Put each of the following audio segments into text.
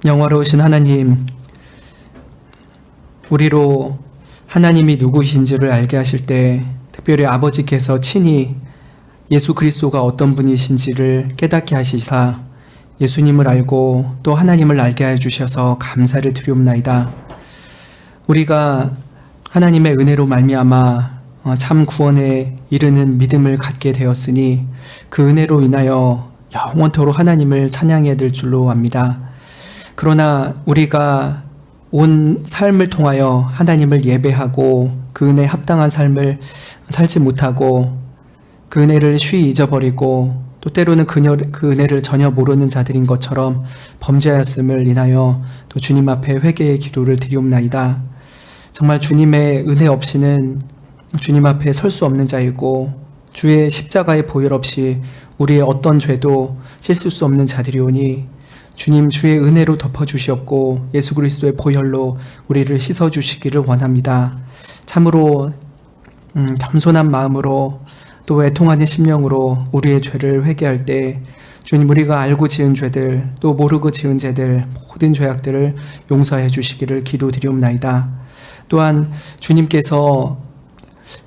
영화로우신 하나님, 우리로 하나님이 누구신지를 알게 하실 때 특별히 아버지께서 친히 예수 그리스도가 어떤 분이신지를 깨닫게 하시사 예수님을 알고 또 하나님을 알게 해주셔서 감사를 드리옵나이다. 우리가 하나님의 은혜로 말미암아 참 구원에 이르는 믿음을 갖게 되었으니 그 은혜로 인하여 영원토록 하나님을 찬양해야 될 줄로 압니다. 그러나 우리가 온 삶을 통하여 하나님을 예배하고 그 은혜에 합당한 삶을 살지 못하고 그 은혜를 쉬이 잊어버리고 또 때로는 그 은혜를 전혀 모르는 자들인 것처럼 범죄하였음을 인하여 또 주님 앞에 회개의 기도를 드리옵나이다. 정말 주님의 은혜 없이는 주님 앞에 설 수 없는 자이고 주의 십자가의 보혈 없이 우리의 어떤 죄도 씻을 수 없는 자들이오니 주님 주의 은혜로 덮어주시옵고 예수 그리스도의 보혈로 우리를 씻어주시기를 원합니다. 참으로 겸손한 마음으로 또 애통하는 심령으로 우리의 죄를 회개할 때 주님 우리가 알고 지은 죄들 또 모르고 지은 죄들 모든 죄악들을 용서해 주시기를 기도드리옵나이다. 또한 주님께서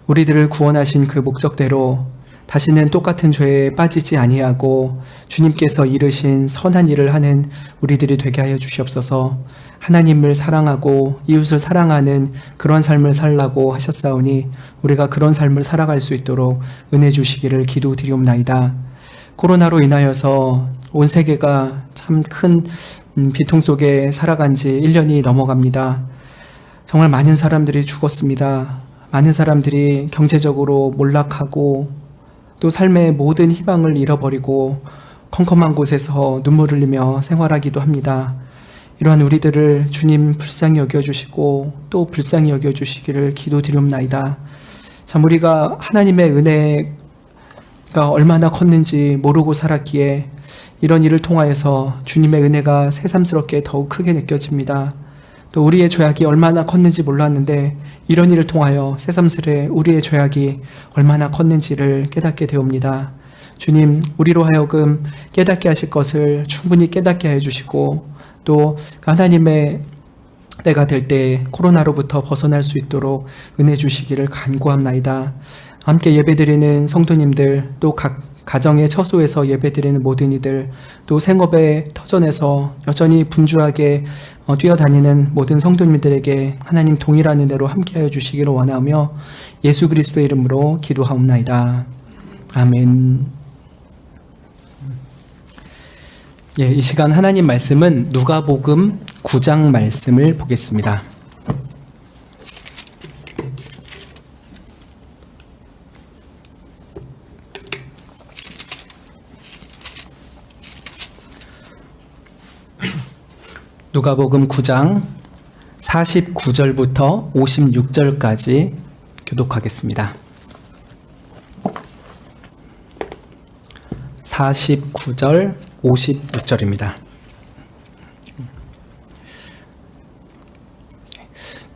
우리들을 구원하신 그 목적대로 다시는 똑같은 죄에 빠지지 아니하고 주님께서 이르신 선한 일을 하는 우리들이 되게 하여 주시옵소서. 하나님을 사랑하고 이웃을 사랑하는 그런 삶을 살라고 하셨사오니 우리가 그런 삶을 살아갈 수 있도록 은혜 주시기를 기도드리옵나이다. 코로나로 인하여서 온 세계가 참 큰 비통 속에 살아간 지 1년이 넘어갑니다. 정말 많은 사람들이 죽었습니다. 많은 사람들이 경제적으로 몰락하고 또 삶의 모든 희망을 잃어버리고 컴컴한 곳에서 눈물을 흘리며 생활하기도 합니다. 이러한 우리들을 주님 불쌍히 여겨주시고 또 불쌍히 여겨주시기를 기도드리옵나이다. 참 우리가 하나님의 은혜가 얼마나 컸는지 모르고 살았기에 이런 일을 통하여서 주님의 은혜가 새삼스럽게 더욱 크게 느껴집니다. 또 우리의 죄악이 얼마나 컸는지 몰랐는데 이런 일을 통하여 새삼스레 우리의 죄악이 얼마나 컸는지를 깨닫게 되옵니다. 주님, 우리로 하여금 깨닫게 하실 것을 충분히 깨닫게 해주시고 또 하나님의 때가 될 때 코로나로부터 벗어날 수 있도록 은혜 주시기를 간구합나이다. 함께 예배드리는 성도님들 또 각 가정의 처소에서 예배드리는 모든 이들 또 생업의 터전에서 여전히 분주하게 뛰어다니는 모든 성도님들에게 하나님 동일한 은혜로 함께하여 주시기를 원하며 예수 그리스도의 이름으로 기도하옵나이다. 아멘. 이 시간 하나님 말씀은 누가복음 9장 말씀을 보겠습니다. 누가복음 9장 49절부터 56절까지 교독하겠습니다. 49절, 56절입니다.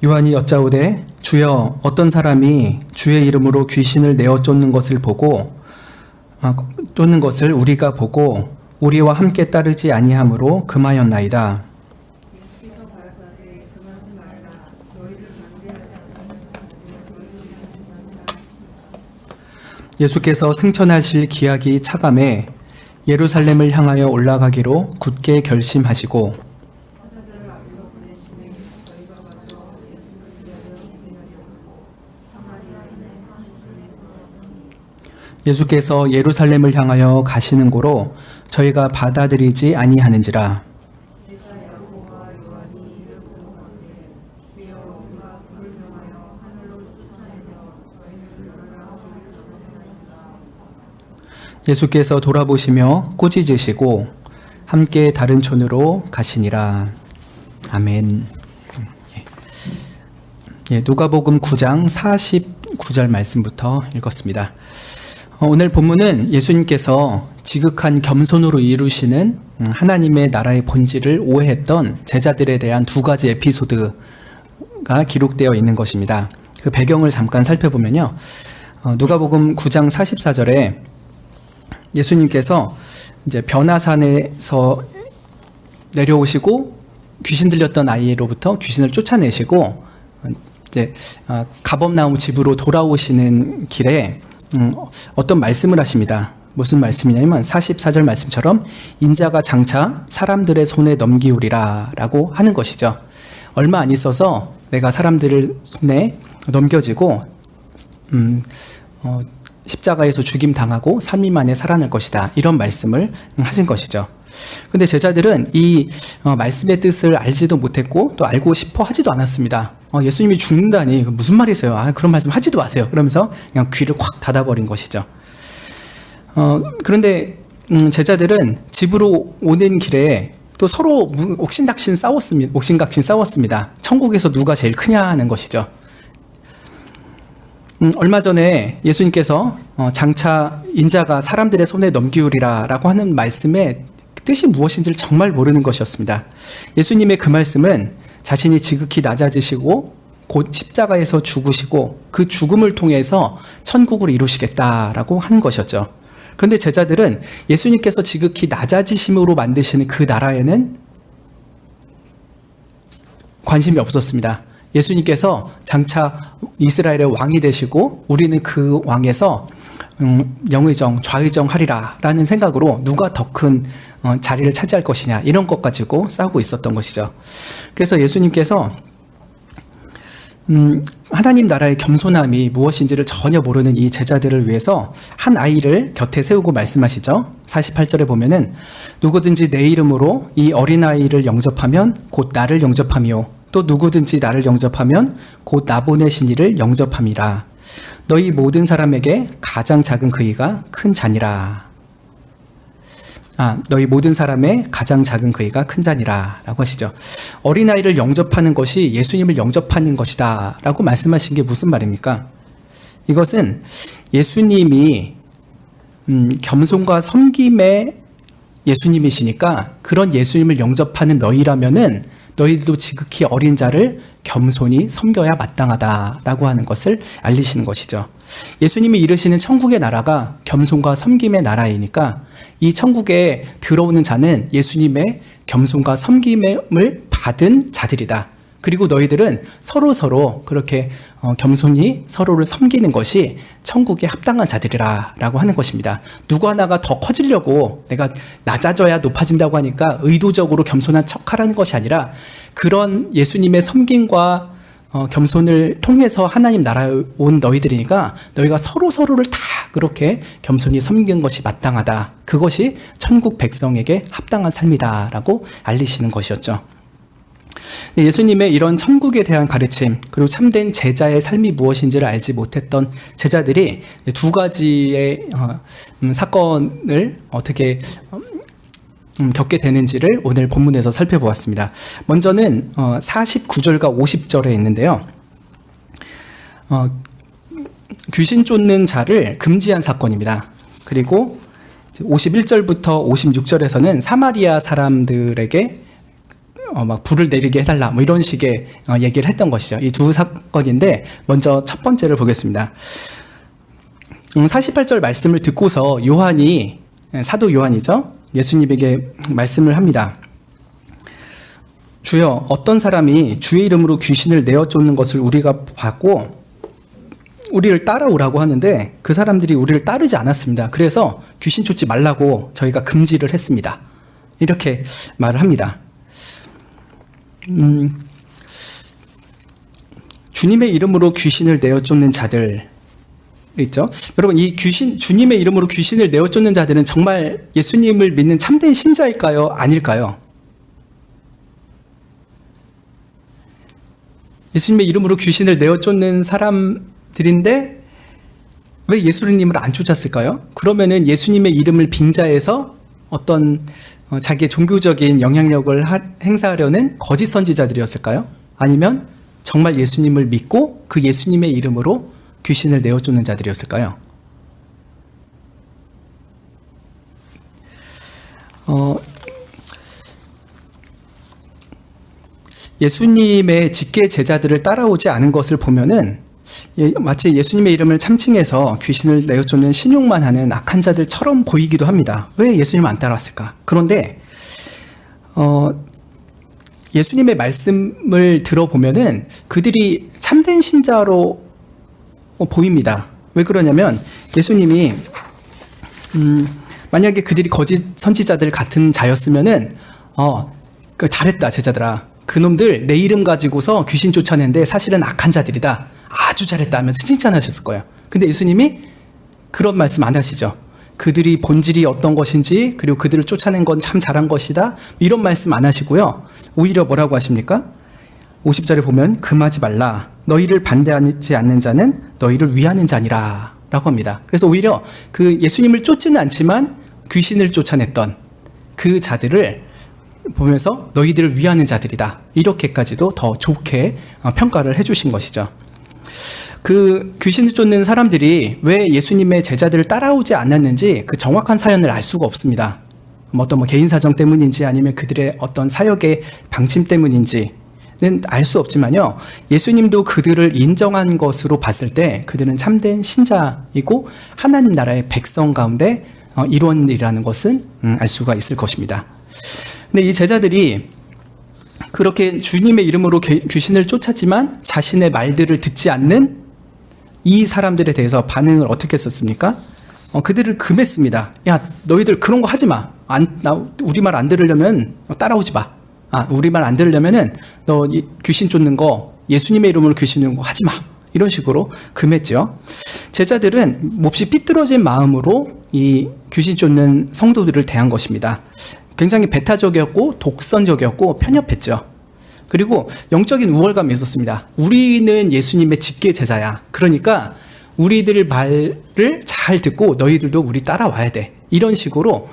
요한이 여짜오되 주여 어떤 사람이 주의 이름으로 귀신을 내어 쫓는 것을 우리가 보고 우리와 함께 따르지 아니하므로 금하였나이다. 예수께서 승천하실 기약이 차감해 예루살렘을 향하여 올라가기로 굳게 결심하시고 예수께서 예루살렘을 향하여 가시는 고로 저희가 받아들이지 아니하는지라. 예수께서 돌아보시며 꾸짖으시고 함께 다른 촌으로 가시니라. 아멘. 누가복음 9장 49절 말씀부터 읽었습니다. 오늘 본문은 예수님께서 지극한 겸손으로 이루시는 하나님의 나라의 본질을 오해했던 제자들에 대한 두 가지 에피소드가 기록되어 있는 것입니다. 그 배경을 잠깐 살펴보면요. 누가복음 9장 44절에 예수님께서 이제 변화산에서 내려오시고 귀신 들렸던 아이로부터 귀신을 쫓아내시고 이제 가버나움 집으로 돌아오시는 길에 어떤 말씀을 하십니다. 무슨 말씀이냐면 44절 말씀처럼 인자가 장차 사람들의 손에 넘기우리라 라고 하는 것이죠. 얼마 안 있어서 내가 사람들의 손에 넘겨지고 십자가에서 죽임당하고 3일 만에 살아날 것이다. 이런 말씀을 하신 것이죠. 근데 제자들은 이 말씀의 뜻을 알지도 못했고 또 알고 싶어 하지도 않았습니다. 예수님이 죽는다니 무슨 말이세요? 그런 말씀 하지도 마세요. 그러면서 그냥 귀를 콱 닫아버린 것이죠. 그런데 제자들은 집으로 오는 길에 또 서로 옥신각신 싸웠습니다. 천국에서 누가 제일 크냐는 것이죠. 얼마 전에 예수님께서 장차 인자가 사람들의 손에 넘기우리라 라고 하는 말씀의 뜻이 무엇인지를 정말 모르는 것이었습니다. 예수님의 그 말씀은 자신이 지극히 낮아지시고 곧 십자가에서 죽으시고 그 죽음을 통해서 천국을 이루시겠다라고 하는 것이었죠. 그런데 제자들은 예수님께서 지극히 낮아지심으로 만드시는 그 나라에는 관심이 없었습니다. 예수님께서 장차 이스라엘의 왕이 되시고 우리는 그 왕에서 영의정, 좌의정 하리라 라는 생각으로 누가 더 큰 자리를 차지할 것이냐 이런 것 가지고 싸우고 있었던 것이죠. 그래서 예수님께서 하나님 나라의 겸손함이 무엇인지를 전혀 모르는 이 제자들을 위해서 한 아이를 곁에 세우고 말씀하시죠. 48절에 보면은 누구든지 내 이름으로 이 어린아이를 영접하면 곧 나를 영접하며 또 누구든지 나를 영접하면 곧 나 보내신 이를 영접함이라. 너희 모든 사람에게 가장 작은 그이가 큰 잔이라. 너희 모든 사람의 가장 작은 그이가 큰 잔이라 라고 하시죠. 어린아이를 영접하는 것이 예수님을 영접하는 것이다 라고 말씀하신 게 무슨 말입니까? 이것은 예수님이 겸손과 섬김의 예수님이시니까 그런 예수님을 영접하는 너희라면은 너희들도 지극히 어린 자를 겸손히 섬겨야 마땅하다라고 하는 것을 알리시는 것이죠. 예수님이 이르시는 천국의 나라가 겸손과 섬김의 나라이니까 이 천국에 들어오는 자는 예수님의 겸손과 섬김을 받은 자들이다. 그리고 너희들은 서로 그렇게 겸손히 서로를 섬기는 것이 천국에 합당한 자들이라 라고 하는 것입니다. 누구 하나가 더 커지려고 내가 낮아져야 높아진다고 하니까 의도적으로 겸손한 척하라는 것이 아니라 그런 예수님의 섬김과 겸손을 통해서 하나님 나라에 온 너희들이니까 너희가 서로를 다 그렇게 겸손히 섬기는 것이 마땅하다. 그것이 천국 백성에게 합당한 삶이다 라고 알리시는 것이었죠. 예수님의 이런 천국에 대한 가르침 그리고 참된 제자의 삶이 무엇인지를 알지 못했던 제자들이 두 가지의 사건을 어떻게 겪게 되는지를 오늘 본문에서 살펴보았습니다. 먼저는 49절과 50절에 있는데요. 귀신 쫓는 자를 금지한 사건입니다. 그리고 51절부터 56절에서는 사마리아 사람들에게 막 불을 내리게 해달라 뭐 이런 식의 얘기를 했던 것이죠. 이 두 사건인데 먼저 첫 번째를 보겠습니다. 48절 말씀을 듣고서 요한이 사도 요한이죠. 예수님에게 말씀을 합니다. 주여 어떤 사람이 주의 이름으로 귀신을 내어 쫓는 것을 우리가 봤고 우리를 따라오라고 하는데 그 사람들이 우리를 따르지 않았습니다. 그래서 귀신 쫓지 말라고 저희가 금지를 했습니다. 이렇게 말을 합니다. 주님의 이름으로 귀신을 내어 쫓는 자들 있죠. 여러분 이 주님의 이름으로 귀신을 내어 쫓는 자들은 정말 예수님을 믿는 참된 신자일까요? 아닐까요? 예수님의 이름으로 귀신을 내어 쫓는 사람들인데 왜 예수님을 안 쫓았을까요? 그러면은 예수님의 이름을 빙자해서 어떤 자기의 종교적인 영향력을 행사하려는 거짓 선지자들이었을까요? 아니면 정말 예수님을 믿고 그 예수님의 이름으로 귀신을 내어 쫓는 자들이었을까요? 예수님의 직계 제자들을 따라오지 않은 것을 보면은 마치 예수님의 이름을 참칭해서 귀신을 내어 쫓는 신용만 하는 악한 자들처럼 보이기도 합니다. 왜 예수님을 안 따라왔을까? 그런데 예수님의 말씀을 들어보면은 그들이 참된 신자로 보입니다. 왜 그러냐면 예수님이 만약에 그들이 거짓 선지자들 같은 자였으면은 잘했다 제자들아, 그놈들 내 이름 가지고서 귀신 쫓아내는데 사실은 악한 자들이다, 아주 잘했다 하면서 칭찬하셨을 거예요. 근데 예수님이 그런 말씀 안 하시죠. 그들이 본질이 어떤 것인지, 그리고 그들을 쫓아낸 건 참 잘한 것이다, 이런 말씀 안 하시고요. 오히려 뭐라고 하십니까? 50절에 보면 금하지 말라, 너희를 반대하지 않는 자는 너희를 위하는 자니라 라고 합니다. 그래서 오히려 그 예수님을 쫓지는 않지만 귀신을 쫓아냈던 그 자들을 보면서 너희들을 위하는 자들이다, 이렇게까지도 더 좋게 평가를 해주신 것이죠. 그 귀신을 쫓는 사람들이 왜 예수님의 제자들을 따라오지 않았는지 그 정확한 사연을 알 수가 없습니다. 어떤 개인 사정 때문인지 아니면 그들의 어떤 사역의 방침 때문인지는 알 수 없지만요, 예수님도 그들을 인정한 것으로 봤을 때 그들은 참된 신자이고 하나님 나라의 백성 가운데 일원이라는 것은 알 수가 있을 것입니다. 근데 이 제자들이 그렇게 주님의 이름으로 귀신을 쫓았지만 자신의 말들을 듣지 않는 이 사람들에 대해서 반응을 어떻게 했었습니까? 그들을 금했습니다. 야, 너희들 그런 거 하지 마. 우리 말 안 들으려면 따라오지 마. 우리 말 안 들으려면은 너 귀신 쫓는 거, 예수님의 이름으로 귀신 쫓는 거 하지 마. 이런 식으로 금했죠. 제자들은 몹시 삐뚤어진 마음으로 이 귀신 쫓는 성도들을 대한 것입니다. 굉장히 배타적이었고 독선적이었고 편협했죠. 그리고 영적인 우월감이 있었습니다. 우리는 예수님의 직계 제자야. 그러니까 우리들 말을 잘 듣고 너희들도 우리 따라와야 돼. 이런 식으로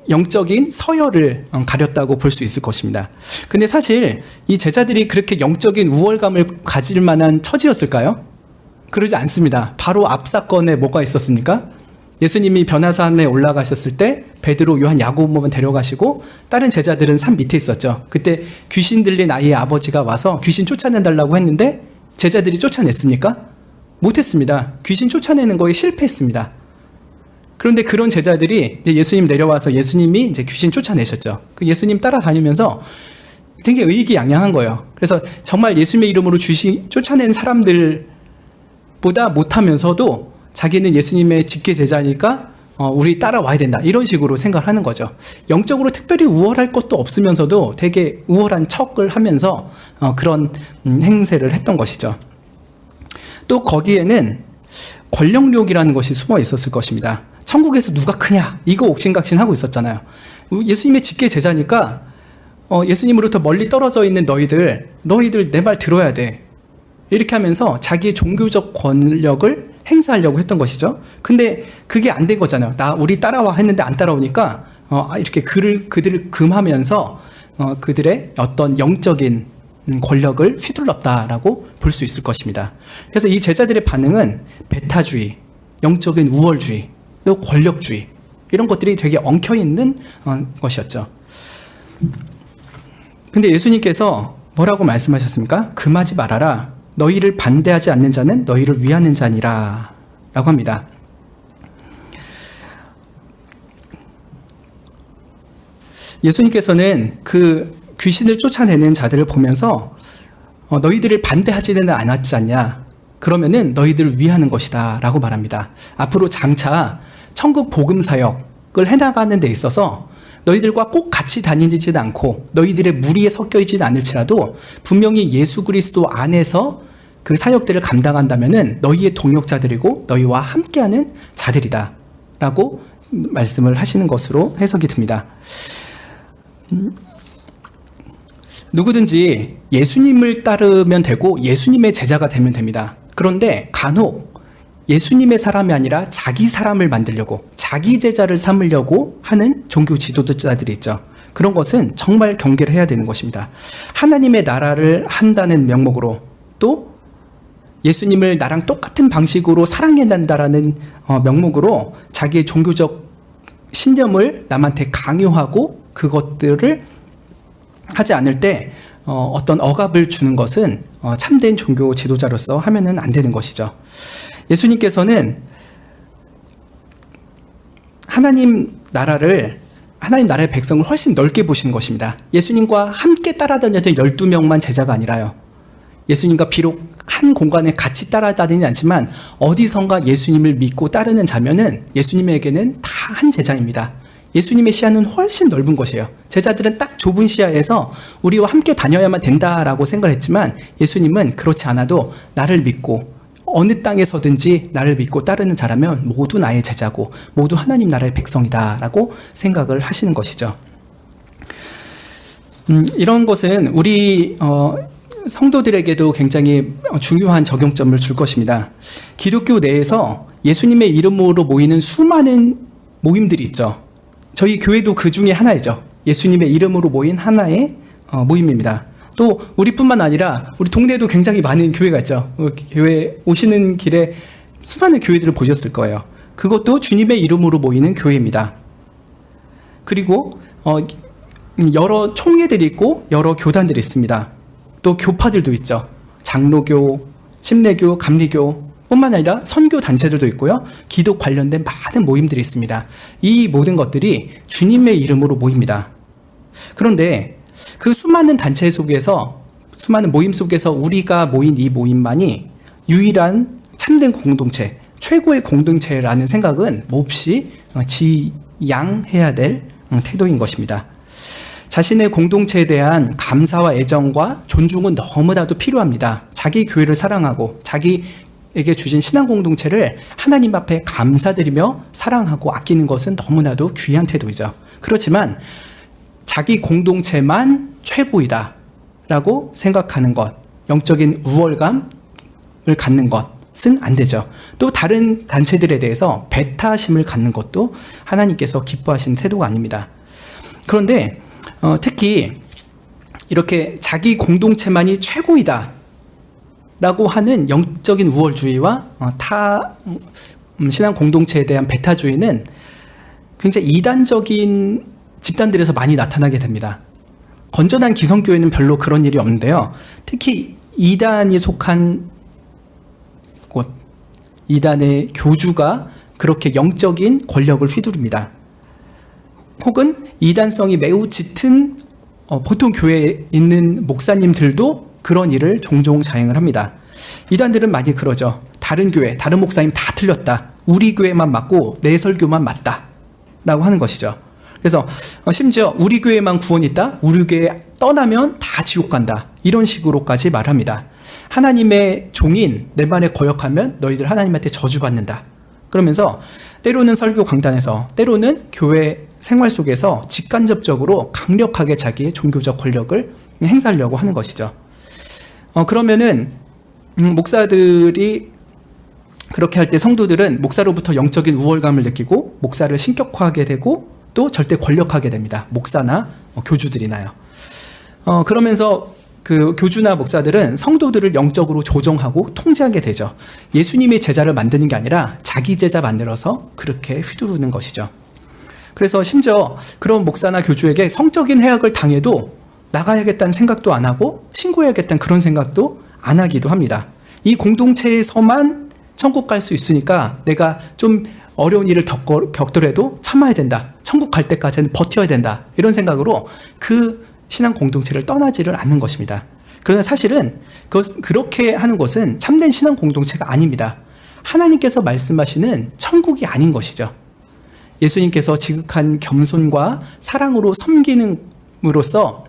영적인 서열을 가렸다고 볼 수 있을 것입니다. 근데 사실 이 제자들이 그렇게 영적인 우월감을 가질 만한 처지였을까요? 그러지 않습니다. 바로 앞 사건에 뭐가 있었습니까? 예수님이 변화산에 올라가셨을 때 베드로, 요한, 야고보만 데려가시고 다른 제자들은 산 밑에 있었죠. 그때 귀신 들린 아이의 아버지가 와서 귀신 쫓아내달라고 했는데 제자들이 쫓아냈습니까? 못했습니다. 귀신 쫓아내는 거에 실패했습니다. 그런데 그런 제자들이 이제 예수님 내려와서 예수님이 이제 귀신 쫓아내셨죠. 그 예수님 따라다니면서 되게 의기양양한 거예요. 그래서 정말 예수님의 이름으로 귀신 쫓아낸 사람들보다 못하면서도 자기는 예수님의 직계 제자니까 우리 따라와야 된다, 이런 식으로 생각하는 거죠. 영적으로 특별히 우월할 것도 없으면서도 되게 우월한 척을 하면서 그런 행세를 했던 것이죠. 또 거기에는 권력욕이라는 것이 숨어 있었을 것입니다. 천국에서 누가 크냐, 이거 옥신각신하고 있었잖아요. 예수님의 직계 제자니까 예수님으로부터 멀리 떨어져 있는 너희들 내 말 들어야 돼, 이렇게 하면서 자기의 종교적 권력을 행사하려고 했던 것이죠. 근데 그게 안 된 거잖아요. 우리 따라와 했는데 안 따라오니까 이렇게 그들을 금하면서 그들의 어떤 영적인 권력을 휘둘렀다라고 볼 수 있을 것입니다. 그래서 이 제자들의 반응은 배타주의, 영적인 우월주의, 또 권력주의, 이런 것들이 되게 엉켜있는 것이었죠. 근데 예수님께서 뭐라고 말씀하셨습니까? 금하지 말아라. 너희를 반대하지 않는 자는 너희를 위하는 자니라 라고 합니다. 예수님께서는 그 귀신을 쫓아내는 자들을 보면서 너희들을 반대하지는 않았지 않냐, 그러면은 너희들을 위하는 것이다 라고 말합니다. 앞으로 장차 천국 복음 사역을 해나가는 데 있어서 너희들과 꼭 같이 다니지는 않고 너희들의 무리에 섞여 있지는 않을지라도 분명히 예수 그리스도 안에서 그 사역들을 감당한다면은 너희의 동역자들이고 너희와 함께하는 자들이다 라고 말씀을 하시는 것으로 해석이 됩니다. 누구든지 예수님을 따르면 되고 예수님의 제자가 되면 됩니다. 그런데 간혹 예수님의 사람이 아니라 자기 사람을 만들려고, 자기 제자를 삼으려고 하는 종교 지도자들이 있죠. 그런 것은 정말 경계를 해야 되는 것입니다. 하나님의 나라를 한다는 명목으로, 또 예수님을 나랑 똑같은 방식으로 사랑해야 한다라는 명목으로 자기의 종교적 신념을 남한테 강요하고 그것들을 하지 않을 때 어떤 억압을 주는 것은 참된 종교 지도자로서 하면은 안 되는 것이죠. 예수님께서는 하나님 나라를 하나님 나라의 백성을 훨씬 넓게 보시는 것입니다. 예수님과 함께 따라다녔던 12명만 제자가 아니라요. 예수님과 비록 한 공간에 같이 따라다니지 않지만 어디선가 예수님을 믿고 따르는 자면은 예수님에게는 다 한 제자입니다. 예수님의 시야는 훨씬 넓은 것이에요. 제자들은 딱 좁은 시야에서 우리와 함께 다녀야만 된다라고 생각을 했지만 예수님은 그렇지 않아도 나를 믿고 어느 땅에서든지 나를 믿고 따르는 자라면 모두 나의 제자고 모두 하나님 나라의 백성이다라고 생각을 하시는 것이죠. 이런 것은 우리 성도들에게도 굉장히 중요한 적용점을 줄 것입니다. 기독교 내에서 예수님의 이름으로 모이는 수많은 모임들이 있죠. 저희 교회도 그 중에 하나이죠. 예수님의 이름으로 모인 하나의 모임입니다. 또 우리뿐만 아니라 우리 동네에도 굉장히 많은 교회가 있죠. 교회 오시는 길에 수많은 교회들을 보셨을 거예요. 그것도 주님의 이름으로 모이는 교회입니다. 그리고 여러 총회들이 있고 여러 교단들이 있습니다. 또 교파들도 있죠. 장로교, 침례교, 감리교 뿐만 아니라 선교 단체들도 있고요. 기독 관련된 많은 모임들이 있습니다. 이 모든 것들이 주님의 이름으로 모입니다. 그런데 그 수많은 단체 속에서, 수많은 모임 속에서 우리가 모인 이 모임만이 유일한 참된 공동체, 최고의 공동체라는 생각은 몹시 지양해야 될 태도인 것입니다. 자신의 공동체에 대한 감사와 애정과 존중은 너무나도 필요합니다. 자기 교회를 사랑하고 자기에게 주신 신앙 공동체를 하나님 앞에 감사드리며 사랑하고 아끼는 것은 너무나도 귀한 태도이죠. 그렇지만 자기 공동체만 최고이다 라고 생각하는 것, 영적인 우월감을 갖는 것은 안 되죠. 또 다른 단체들에 대해서 배타심을 갖는 것도 하나님께서 기뻐하시는 태도가 아닙니다. 그런데 특히 이렇게 자기 공동체만이 최고이다 라고 하는 영적인 우월주의와 타 신앙 공동체에 대한 배타주의는 굉장히 이단적인 집단들에서 많이 나타나게 됩니다. 건전한 기성교회는 별로 그런 일이 없는데요. 특히 이단이 속한 곳, 이단의 교주가 그렇게 영적인 권력을 휘두릅니다. 혹은 이단성이 매우 짙은 보통 교회에 있는 목사님들도 그런 일을 종종 자행을 합니다. 이단들은 많이 그러죠. 다른 교회, 다른 목사님 다 틀렸다. 우리 교회만 맞고 내 설교만 맞다 라고 하는 것이죠. 그래서 심지어 우리 교회만 구원이 있다. 우리 교회 떠나면 다 지옥 간다. 이런 식으로까지 말합니다. 하나님의 종인 내 말에 거역하면 너희들 하나님한테 저주받는다. 그러면서 때로는 설교 강단에서, 때로는 교회 생활 속에서 직간접적으로 강력하게 자기의 종교적 권력을 행사하려고 하는 것이죠. 그러면은 목사들이 그렇게 할 때 성도들은 목사로부터 영적인 우월감을 느끼고 목사를 신격화하게 되고 또 절대 권력하게 됩니다. 목사나 교주들이나요. 그러면서 그 교주나 목사들은 성도들을 영적으로 조정하고 통제하게 되죠. 예수님의 제자를 만드는 게 아니라 자기 제자 만들어서 그렇게 휘두르는 것이죠. 그래서 심지어 그런 목사나 교주에게 성적인 해악을 당해도 나가야겠다는 생각도 안 하고 신고해야겠다는 그런 생각도 안 하기도 합니다. 이 공동체에서만 천국 갈 수 있으니까 내가 좀 어려운 일을 겪더라도 참아야 된다. 천국 갈 때까지는 버텨야 된다. 이런 생각으로 그 신앙 공동체를 떠나지를 않는 것입니다. 그러나 사실은 그렇게 하는 것은 참된 신앙 공동체가 아닙니다. 하나님께서 말씀하시는 천국이 아닌 것이죠. 예수님께서 지극한 겸손과 사랑으로 섬김으로써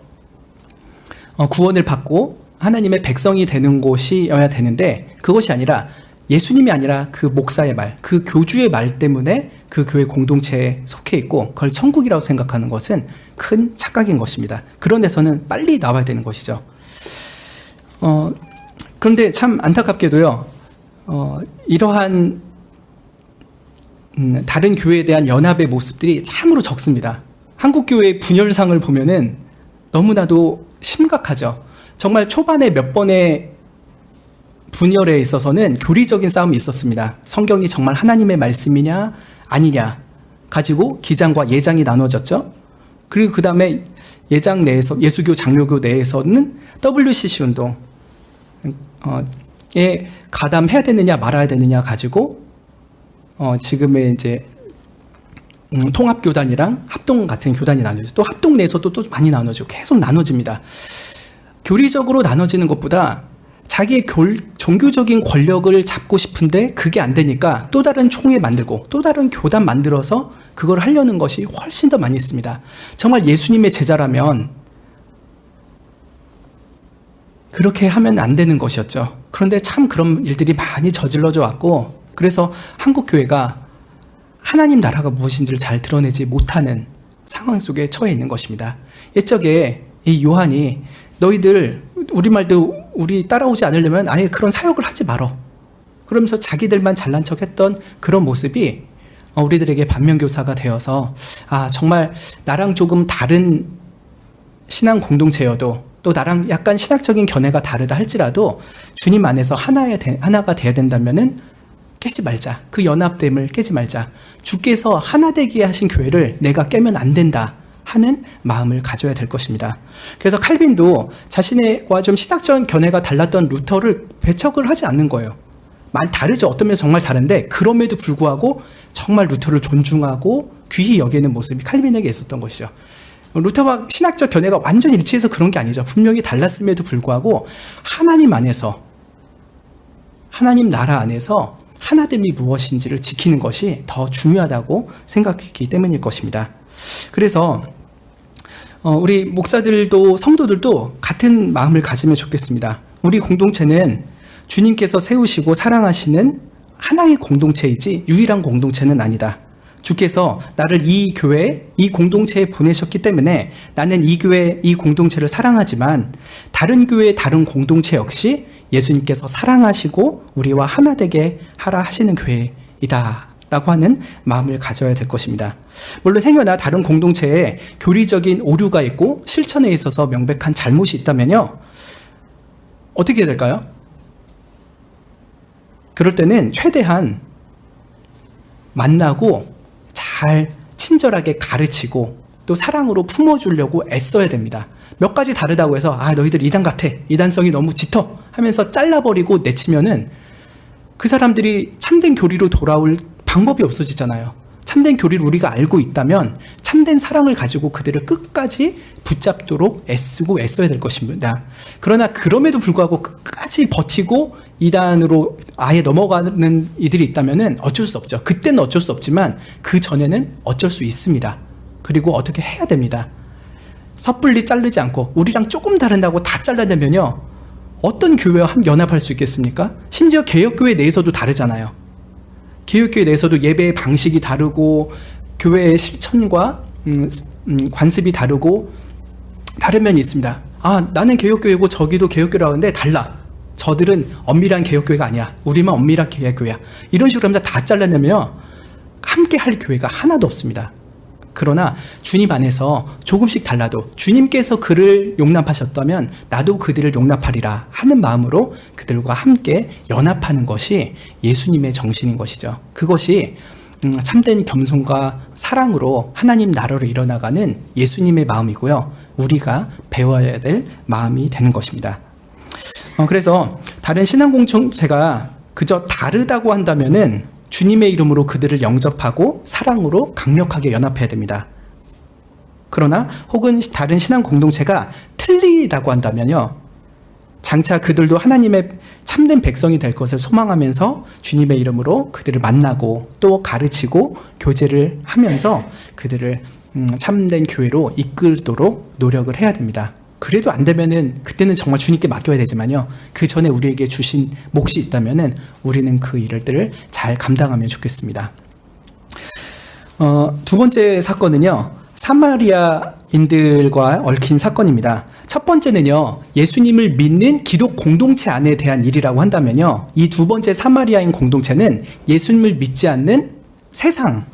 구원을 받고 하나님의 백성이 되는 곳이어야 되는데, 그것이 아니라 예수님이 아니라 그 목사의 말, 그 교주의 말 때문에 그 교회 공동체에 속해 있고 그걸 천국이라고 생각하는 것은 큰 착각인 것입니다. 그런 데서는 빨리 나와야 되는 것이죠. 그런데 참 안타깝게도요, 이러한 다른 교회에 대한 연합의 모습들이 참으로 적습니다. 한국교회의 분열상을 보면은 너무나도 심각하죠. 정말 초반에 몇 번의 분열에 있어서는 교리적인 싸움이 있었습니다. 성경이 정말 하나님의 말씀이냐 아니냐 가지고 기장과 예장이 나눠졌죠. 그리고 그 다음에 예장 내에서, 예수교 장로교 내에서는 WCC 운동에 가담해야 되느냐 말아야 되느냐 가지고 지금의 이제 통합교단이랑 합동 같은 교단이 나눠져. 또 합동 내에서도 또 많이 나눠지고 계속 나눠집니다. 교리적으로 나눠지는 것보다 자기의 종교적인 권력을 잡고 싶은데 그게 안 되니까 또 다른 총회 만들고 또 다른 교단 만들어서 그걸 하려는 것이 훨씬 더 많이 있습니다. 정말 예수님의 제자라면 그렇게 하면 안 되는 것이었죠. 그런데 참 그런 일들이 많이 저질러져 왔고, 그래서 한국교회가 하나님 나라가 무엇인지를 잘 드러내지 못하는 상황 속에 처해 있는 것입니다. 옛적에 이 요한이 너희들 우리말도 우리 따라오지 않으려면 아예 그런 사역을 하지 말어, 그러면서 자기들만 잘난 척했던 그런 모습이 우리들에게 반면교사가 되어서 정말 나랑 조금 다른 신앙 공동체여도 또 나랑 약간 신학적인 견해가 다르다 할지라도 주님 안에서 하나가 돼야 된다면은 깨지 말자. 그 연합됨을 깨지 말자. 주께서 하나 되게 하신 교회를 내가 깨면 안 된다 하는 마음을 가져야 될 것입니다. 그래서 칼빈도 자신과 좀 신학적 견해가 달랐던 루터를 배척을 하지 않는 거예요. 많이 다르죠. 어떤 면에서 정말 다른데 그럼에도 불구하고 정말 루터를 존중하고 귀히 여기는 모습이 칼빈에게 있었던 것이죠. 루터와 신학적 견해가 완전히 일치해서 그런 게 아니죠. 분명히 달랐음에도 불구하고 하나님 안에서, 하나님 나라 안에서 하나됨이 무엇인지를 지키는 것이 더 중요하다고 생각했기 때문일 것입니다. 그래서 우리 목사들도 성도들도 같은 마음을 가지면 좋겠습니다. 우리 공동체는 주님께서 세우시고 사랑하시는 하나의 공동체이지 유일한 공동체는 아니다. 주께서 나를 이 교회, 이 공동체에 보내셨기 때문에 나는 이 교회, 이 공동체를 사랑하지만 다른 교회, 다른 공동체 역시 예수님께서 사랑하시고 우리와 하나 되게 하라 하시는 교회이다 라고 하는 마음을 가져야 될 것입니다. 물론 행여나 다른 공동체에 교리적인 오류가 있고 실천에 있어서 명백한 잘못이 있다면요, 어떻게 해야 될까요? 그럴 때는 최대한 만나고 잘 친절하게 가르치고 또 사랑으로 품어주려고 애써야 됩니다. 몇 가지 다르다고 해서 너희들 이단 같아, 이단성이 너무 짙어 하면서 잘라버리고 내치면은 그 사람들이 참된 교리로 돌아올 방법이 없어지잖아요. 참된 교리를 우리가 알고 있다면 참된 사랑을 가지고 그들을 끝까지 붙잡도록 애쓰고 애써야 될 것입니다. 그러나 그럼에도 불구하고 끝까지 버티고 이단으로 아예 넘어가는 이들이 있다면 어쩔 수 없죠. 그때는 어쩔 수 없지만 그 전에는 어쩔 수 있습니다. 그리고 어떻게 해야 됩니다. 섣불리 자르지 않고 우리랑 조금 다른다고 다 잘라내면요, 어떤 교회와 연합할 수 있겠습니까? 심지어 개혁교회 내에서도 다르잖아요. 개혁교회 내에서도 예배의 방식이 다르고 교회의 실천과 관습이 다르고 다른 면이 있습니다. 나는 개혁교회고 저기도 개혁교회라고 하는데 달라. 저들은 엄밀한 개혁교회가 아니야. 우리만 엄밀한 개혁교회야. 이런 식으로 하면서 다 잘라내면 함께 할 교회가 하나도 없습니다. 그러나 주님 안에서 조금씩 달라도 주님께서 그를 용납하셨다면 나도 그들을 용납하리라 하는 마음으로 그들과 함께 연합하는 것이 예수님의 정신인 것이죠. 그것이 참된 겸손과 사랑으로 하나님 나라로 일어나가는 예수님의 마음이고요, 우리가 배워야 될 마음이 되는 것입니다. 그래서 다른 신앙 공동체가 그저 다르다고 한다면은 주님의 이름으로 그들을 영접하고 사랑으로 강력하게 연합해야 됩니다. 그러나 혹은 다른 신앙 공동체가 틀리다고 한다면요, 장차 그들도 하나님의 참된 백성이 될 것을 소망하면서 주님의 이름으로 그들을 만나고 또 가르치고 교제를 하면서 그들을 참된 교회로 이끌도록 노력을 해야 됩니다. 그래도 안 되면은 그때는 정말 주님께 맡겨야 되지만요, 그 전에 우리에게 주신 몫이 있다면은 우리는 그 일들을 잘 감당하면 좋겠습니다. 두 번째 사건은요, 사마리아인들과 얽힌 사건입니다. 첫 번째는요, 예수님을 믿는 기독 공동체 안에 대한 일이라고 한다면요, 이 두 번째 사마리아인 공동체는 예수님을 믿지 않는 세상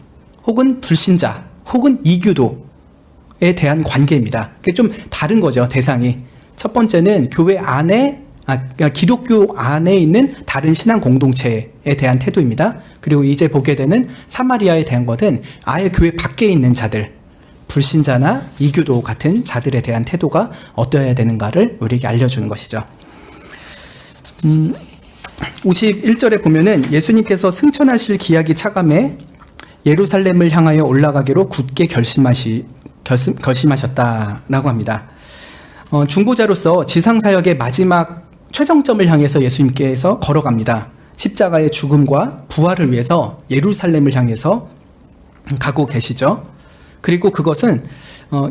혹은 불신자 혹은 이교도에 대한 관계입니다. 그게 좀 다른 거죠, 대상이. 첫 번째는 교회 안에, 기독교 안에 있는 다른 신앙 공동체에 대한 태도입니다. 그리고 이제 보게 되는 사마리아에 대한 것은 아예 교회 밖에 있는 자들, 불신자나 이교도 같은 자들에 대한 태도가 어떠해야 되는가를 우리에게 알려주는 것이죠. 51절에 보면은 예수님께서 승천하실 기약이 차감해 예루살렘을 향하여 올라가기로 굳게 결심하셨다라고 합니다. 중보자로서 지상사역의 마지막 최정점을 향해서 예수님께서 걸어갑니다. 십자가의 죽음과 부활을 위해서 예루살렘을 향해서 가고 계시죠. 그리고 그것은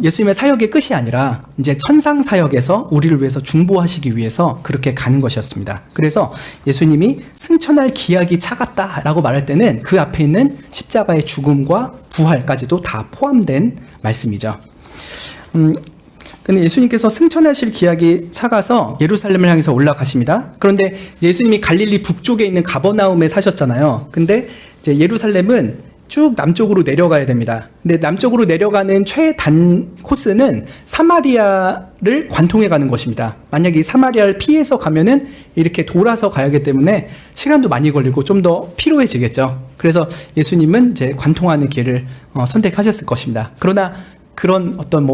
예수님의 사역의 끝이 아니라 이제 천상 사역에서 우리를 위해서 중보하시기 위해서 그렇게 가는 것이었습니다. 그래서 예수님이 승천할 기약이 차갔다라고 말할 때는 그 앞에 있는 십자가의 죽음과 부활까지도 다 포함된 말씀이죠. 근데 예수님께서 승천하실 기약이 차가서 예루살렘을 향해서 올라가십니다. 그런데 예수님이 갈릴리 북쪽에 있는 가버나움에 사셨잖아요. 근데 이제 예루살렘은 쭉 남쪽으로 내려가야 됩니다. 근데 남쪽으로 내려가는 최단 코스는 사마리아를 관통해 가는 것입니다. 만약에 이 사마리아를 피해서 가면은 이렇게 돌아서 가야 하기 때문에 시간도 많이 걸리고 좀 더 피로해지겠죠. 그래서 예수님은 이제 관통하는 길을 선택하셨을 것입니다. 그러나 그런 어떤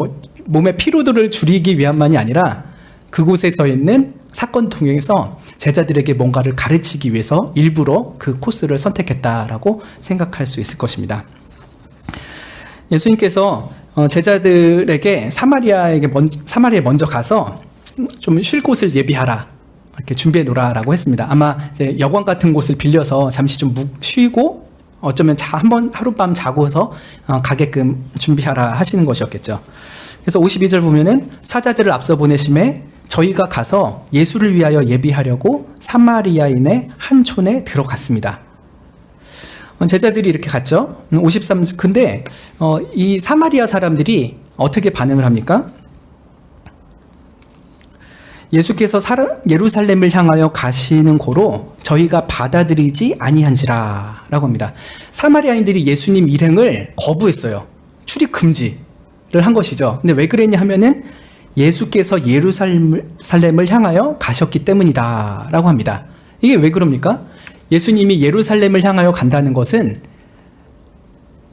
몸의 피로도를 줄이기 위함만이 아니라 그곳에서 있는 사건 통해서 제자들에게 뭔가를 가르치기 위해서 일부러 그 코스를 선택했다라고 생각할 수 있을 것입니다. 예수님께서 제자들에게 사마리아에 먼저 가서 좀 쉴 곳을 예비하라, 이렇게 준비해 놓으라라고 했습니다. 아마 이제 여관 같은 곳을 빌려서 잠시 좀 쉬고 어쩌면 하룻밤 자고서 가게끔 준비하라 하시는 것이었겠죠. 그래서 52절 보면은 사자들을 앞서 보내심에 저희가 가서 예수를 위하여 예비하려고 사마리아인의 한 촌에 들어갔습니다. 제자들이 이렇게 갔죠. 53절. 근데 이 사마리아 사람들이 어떻게 반응을 합니까? 예수께서 예루살렘을 향하여 가시는 고로 저희가 받아들이지 아니한지라 라고 합니다. 사마리아인들이 예수님 일행을 거부했어요. 출입 금지를 한 것이죠. 근데 왜 그랬냐 하면은 예수께서 예루살렘을 향하여 가셨기 때문이다 라고 합니다. 이게 왜 그럽니까? 예수님이 예루살렘을 향하여 간다는 것은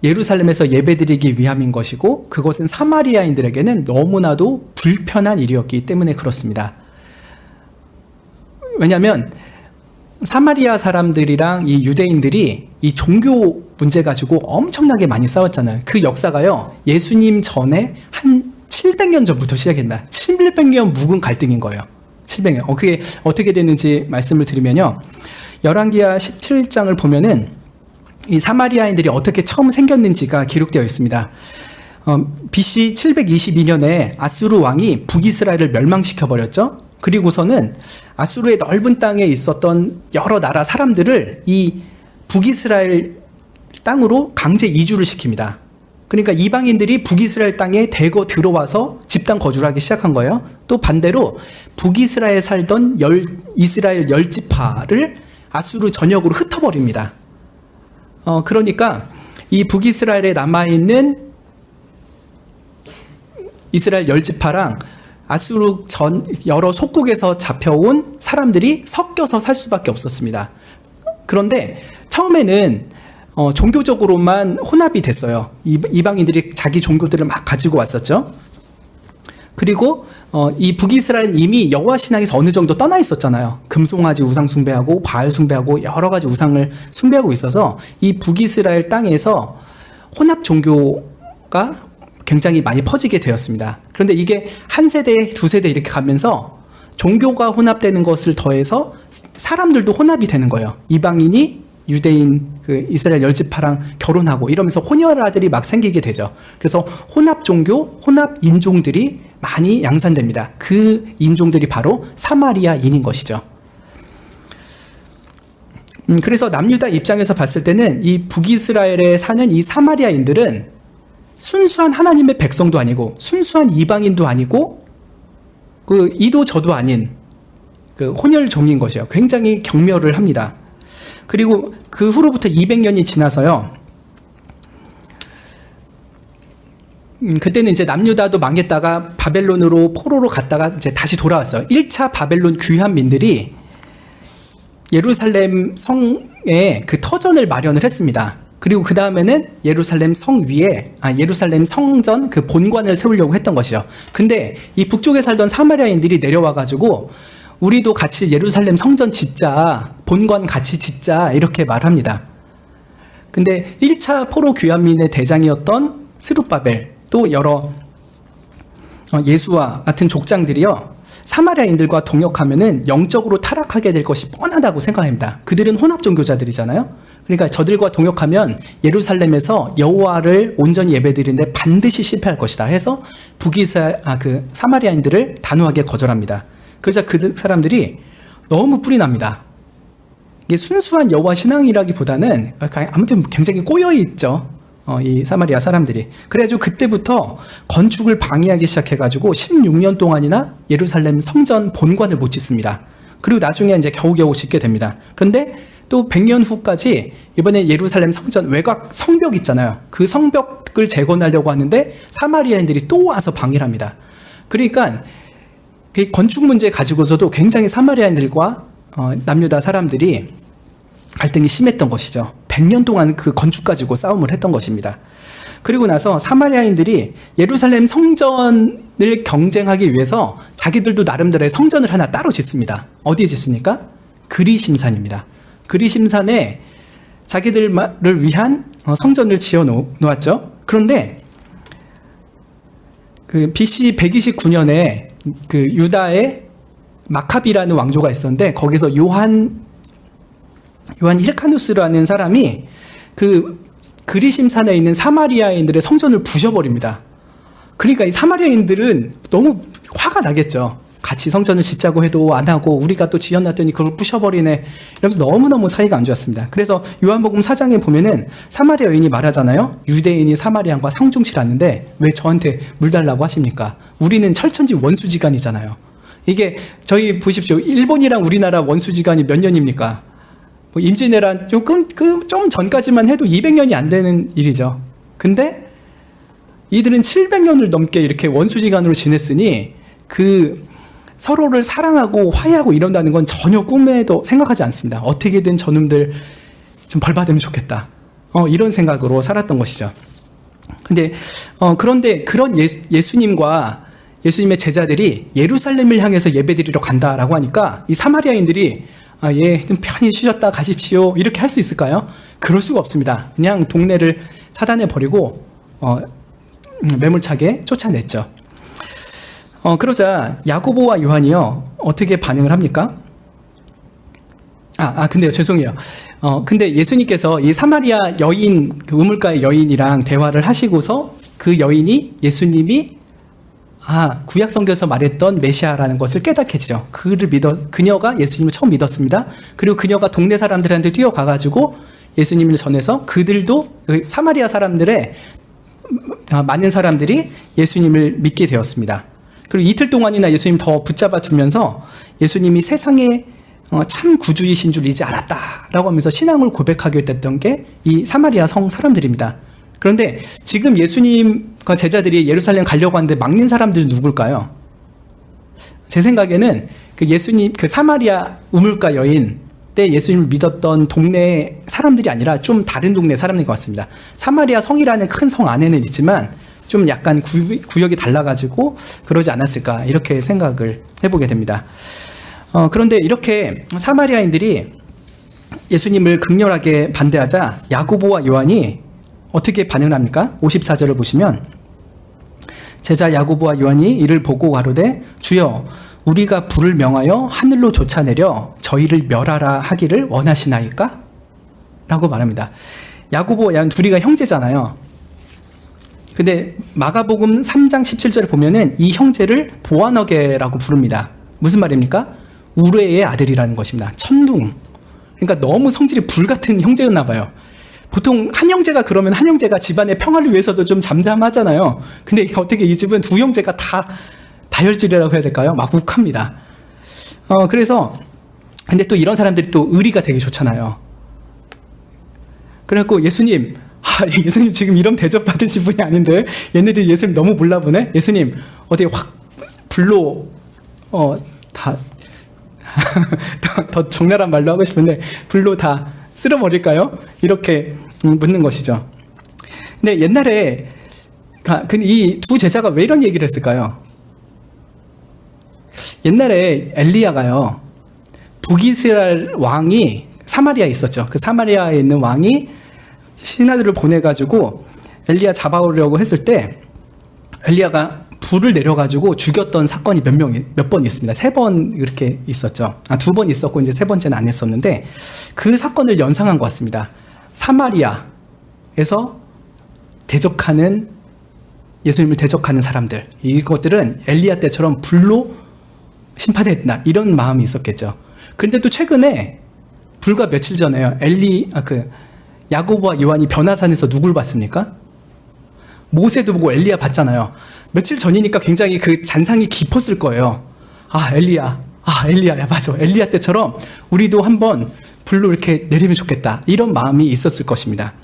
예루살렘에서 예배드리기 위함인 것이고 그것은 사마리아인들에게는 너무나도 불편한 일이었기 때문에 그렇습니다. 왜냐하면 사마리아 사람들이랑 이 유대인들이 이 종교 문제 가지고 엄청나게 많이 싸웠잖아요. 그 역사가요, 예수님 전에 한 700년 전부터 시작했나? 700년 묵은 갈등인 거예요. 700년. 그게 어떻게 됐는지 말씀을 드리면요. 열왕기하 17장을 보면은 이 사마리아인들이 어떻게 처음 생겼는지가 기록되어 있습니다. BC 722년에 아수르 왕이 북이스라엘을 멸망시켜 버렸죠. 그리고서는 아수르의 넓은 땅에 있었던 여러 나라 사람들을 이 북이스라엘 땅으로 강제 이주를 시킵니다. 그러니까 이방인들이 북이스라엘 땅에 대거 들어와서 집단 거주를 하기 시작한 거예요. 또 반대로 북이스라엘에 살던 이스라엘 10지파를 아수르 전역으로 흩어버립니다. 그러니까 이 북이스라엘에 남아있는 이스라엘 10지파랑 아수르 여러 속국에서 잡혀온 사람들이 섞여서 살 수밖에 없었습니다. 그런데 처음에는 종교적으로만 혼합이 됐어요. 이방인들이 자기 종교들을 막 가지고 왔었죠. 그리고 이 북이스라엘은 이미 여호와 신앙에서 어느 정도 떠나 있었잖아요. 금송아지 우상 숭배하고 바알 숭배하고 여러 가지 우상을 숭배하고 있어서 이 북이스라엘 땅에서 혼합 종교가 굉장히 많이 퍼지게 되었습니다. 그런데 이게 한 세대, 두 세대 이렇게 가면서 종교가 혼합되는 것을 더해서 사람들도 혼합이 되는 거예요. 이방인이 유대인 그 이스라엘 10지파랑 결혼하고 이러면서 혼혈아들이 막 생기게 되죠. 그래서 혼합 종교, 혼합 인종들이 많이 양산됩니다. 그 인종들이 바로 사마리아인인 것이죠. 그래서 남유다 입장에서 봤을 때는 이 북이스라엘에 사는 이 사마리아인들은 순수한 하나님의 백성도 아니고 순수한 이방인도 아니고 그 이도 저도 아닌 그 혼혈종인 것이에요. 굉장히 경멸을 합니다. 그리고 그 후로부터 200년이 지나서요. 그때는 이제 남유다도 망했다가 바벨론으로 포로로 갔다가 이제 다시 돌아왔어요. 1차 바벨론 귀환민들이 예루살렘 성에 그 터전을 마련을 했습니다. 그리고 그 다음에는 예루살렘 성 위에 예루살렘 성전 그 본관을 세우려고 했던 것이죠. 근데 이 북쪽에 살던 사마리아인들이 내려와가지고 우리도 같이 예루살렘 성전 짓자, 본관 같이 짓자 이렇게 말합니다. 근데 1차 포로 귀환민의 대장이었던 스룹바벨, 또 여러 예수와 같은 족장들이요, 사마리아인들과 동역하면은 영적으로 타락하게 될 것이 뻔하다고 생각합니다. 그들은 혼합 종교자들이잖아요. 그러니까 저들과 동역하면 예루살렘에서 여호와를 온전히 예배드리는데 반드시 실패할 것이다 해서 사마리아인들을 단호하게 거절합니다. 그러자 그 사람들이 너무 뿔이 납니다. 이게 순수한 여호와 신앙이라기보다는 아무튼 굉장히 꼬여 있죠. 이 사마리아 사람들이. 그래가지고 그때부터 건축을 방해하기 시작해가지고 16년 동안이나 예루살렘 성전 본관을 못 짓습니다. 그리고 나중에 이제 겨우겨우 짓게 됩니다. 그런데 또 100년 후까지 이번에 예루살렘 성전 외곽 성벽 있잖아요. 그 성벽을 재건하려고 하는데 사마리아인들이 또 와서 방해를 합니다. 그러니까 건축 문제 가지고서도 굉장히 사마리아인들과 남유다 사람들이 갈등이 심했던 것이죠. 100년 동안 그 건축 가지고 싸움을 했던 것입니다. 그리고 나서 사마리아인들이 예루살렘 성전을 경쟁하기 위해서 자기들도 나름대로의 성전을 하나 따로 짓습니다. 어디에 짓습니까? 그리심산입니다. 그리심산에 자기들을 위한 성전을 지어 놓았죠. 그런데 그 BC 129년에 그 유다의 마카비라는 왕조가 있었는데 거기서 요한 힐카누스라는 사람이 그 그리심산에 있는 사마리아인들의 성전을 부셔버립니다. 그러니까 이 사마리아인들은 너무 화가 나겠죠. 같이 성전을 짓자고 해도 안 하고 우리가 또 지어놨더니 그걸 부셔버리네 이러면서 너무너무 사이가 안 좋았습니다. 그래서 요한복음 4장에 보면은 사마리아 여인이 말하잖아요. 유대인이 사마리아인과 상종치 않는데 왜 저한테 물 달라고 하십니까? 우리는 철천지 원수지간이잖아요. 이게 저희 보십시오. 일본이랑 우리나라 원수지간이 몇 년입니까? 뭐 임진왜란 좀 전까지만 해도 200년이 안 되는 일이죠. 근데 이들은 700년을 넘게 이렇게 원수지간으로 지냈으니 그 서로를 사랑하고 화해하고 이런다는 건 전혀 꿈에도 생각하지 않습니다. 어떻게든 저놈들 좀 벌받으면 좋겠다. 이런 생각으로 살았던 것이죠. 그런데 그런 예수님과 예수님의 제자들이 예루살렘을 향해서 예배드리러 간다라고 하니까 이 사마리아인들이 좀 편히 쉬셨다 가십시오 이렇게 할 수 있을까요? 그럴 수가 없습니다. 그냥 동네를 차단해버리고 매몰차게 쫓아냈죠. 그러자 야고보와 요한이요 어떻게 반응을 합니까? 근데요, 죄송해요. 근데 예수님께서 이 사마리아 여인, 그 우물가의 여인이랑 대화를 하시고서 그 여인이 예수님이 구약 성경에서 말했던 메시아라는 것을 깨닫게 되죠. 그녀가 예수님을 처음 믿었습니다. 그리고 그녀가 동네 사람들한테 뛰어가가지고 예수님을 전해서 그들도 사마리아 사람들의 많은 사람들이 예수님을 믿게 되었습니다. 그리고 이틀 동안이나 예수님 더 붙잡아 두면서 예수님이 세상에 참 구주이신 줄 이제 알았다라고 하면서 신앙을 고백하게 됐던 게 이 사마리아 성 사람들입니다. 그런데 지금 예수님과 제자들이 예루살렘 가려고 하는데 막는 사람들은 누굴까요? 제 생각에는 그 사마리아 우물가 여인 때 예수님을 믿었던 동네 사람들이 아니라 좀 다른 동네 사람인 것 같습니다. 사마리아 성이라는 큰 성 안에는 있지만 좀 약간 구역이 달라가지고 그러지 않았을까 이렇게 생각을 해보게 됩니다. 그런데 이렇게 사마리아인들이 예수님을 극렬하게 반대하자 야고보와 요한이 어떻게 반응을 합니까? 54절을 보시면 제자 야고보와 요한이 이를 보고 가로되 주여 우리가 불을 명하여 하늘로 쫓아내려 저희를 멸하라 하기를 원하시나이까? 라고 말합니다. 야고보와 요한 둘이가 형제잖아요. 근데 마가복음 3장 17절에 보면은 이 형제를 보아너게라고 부릅니다. 무슨 말입니까? 우레의 아들이라는 것입니다. 천둥. 그러니까 너무 성질이 불같은 형제였나 봐요. 보통 한 형제가 그러면 한 형제가 집안의 평화를 위해서도 좀 잠잠하잖아요. 근데 어떻게 이 집은 두 형제가 다 다혈질이라고 해야 될까요? 막 욱합니다. 근데 또 이런 사람들이 또 의리가 되게 좋잖아요. 그래갖고 예수님 지금 이런 대접 받으신 분이 아닌데 얘네들이 예수님 너무 몰라보네? 예수님 어디 확 불로 더 적나라한 말로 하고 싶은데 불로 다 쓸어버릴까요? 이렇게 묻는 것이죠. 근데 옛날에 이 두 제자가 왜 이런 얘기를 했을까요? 옛날에 엘리야가요 북이스라엘 왕이 사마리아에 있었죠. 그 사마리아에 있는 왕이 신하들을 보내가지고 엘리야 잡아오려고 했을 때 엘리야가 불을 내려가지고 죽였던 사건이 몇 번 있습니다. 3번 이렇게 있었죠. 2번 있었고 이제 3번째는 안 했었는데 그 사건을 연상한 것 같습니다. 사마리아에서 예수님을 대적하는 사람들, 이것들은 엘리야 때처럼 불로 심판했나 이런 마음이 있었겠죠. 그런데 또 최근에 불과 며칠 전에요. 야고보와 요한이 변화산에서 누굴 봤습니까? 모세도 보고 엘리야 봤잖아요. 며칠 전이니까 굉장히 그 잔상이 깊었을 거예요. 엘리야, 맞아. 엘리야 때처럼 우리도 한번 불로 이렇게 내리면 좋겠다. 이런 마음이 있었을 것입니다.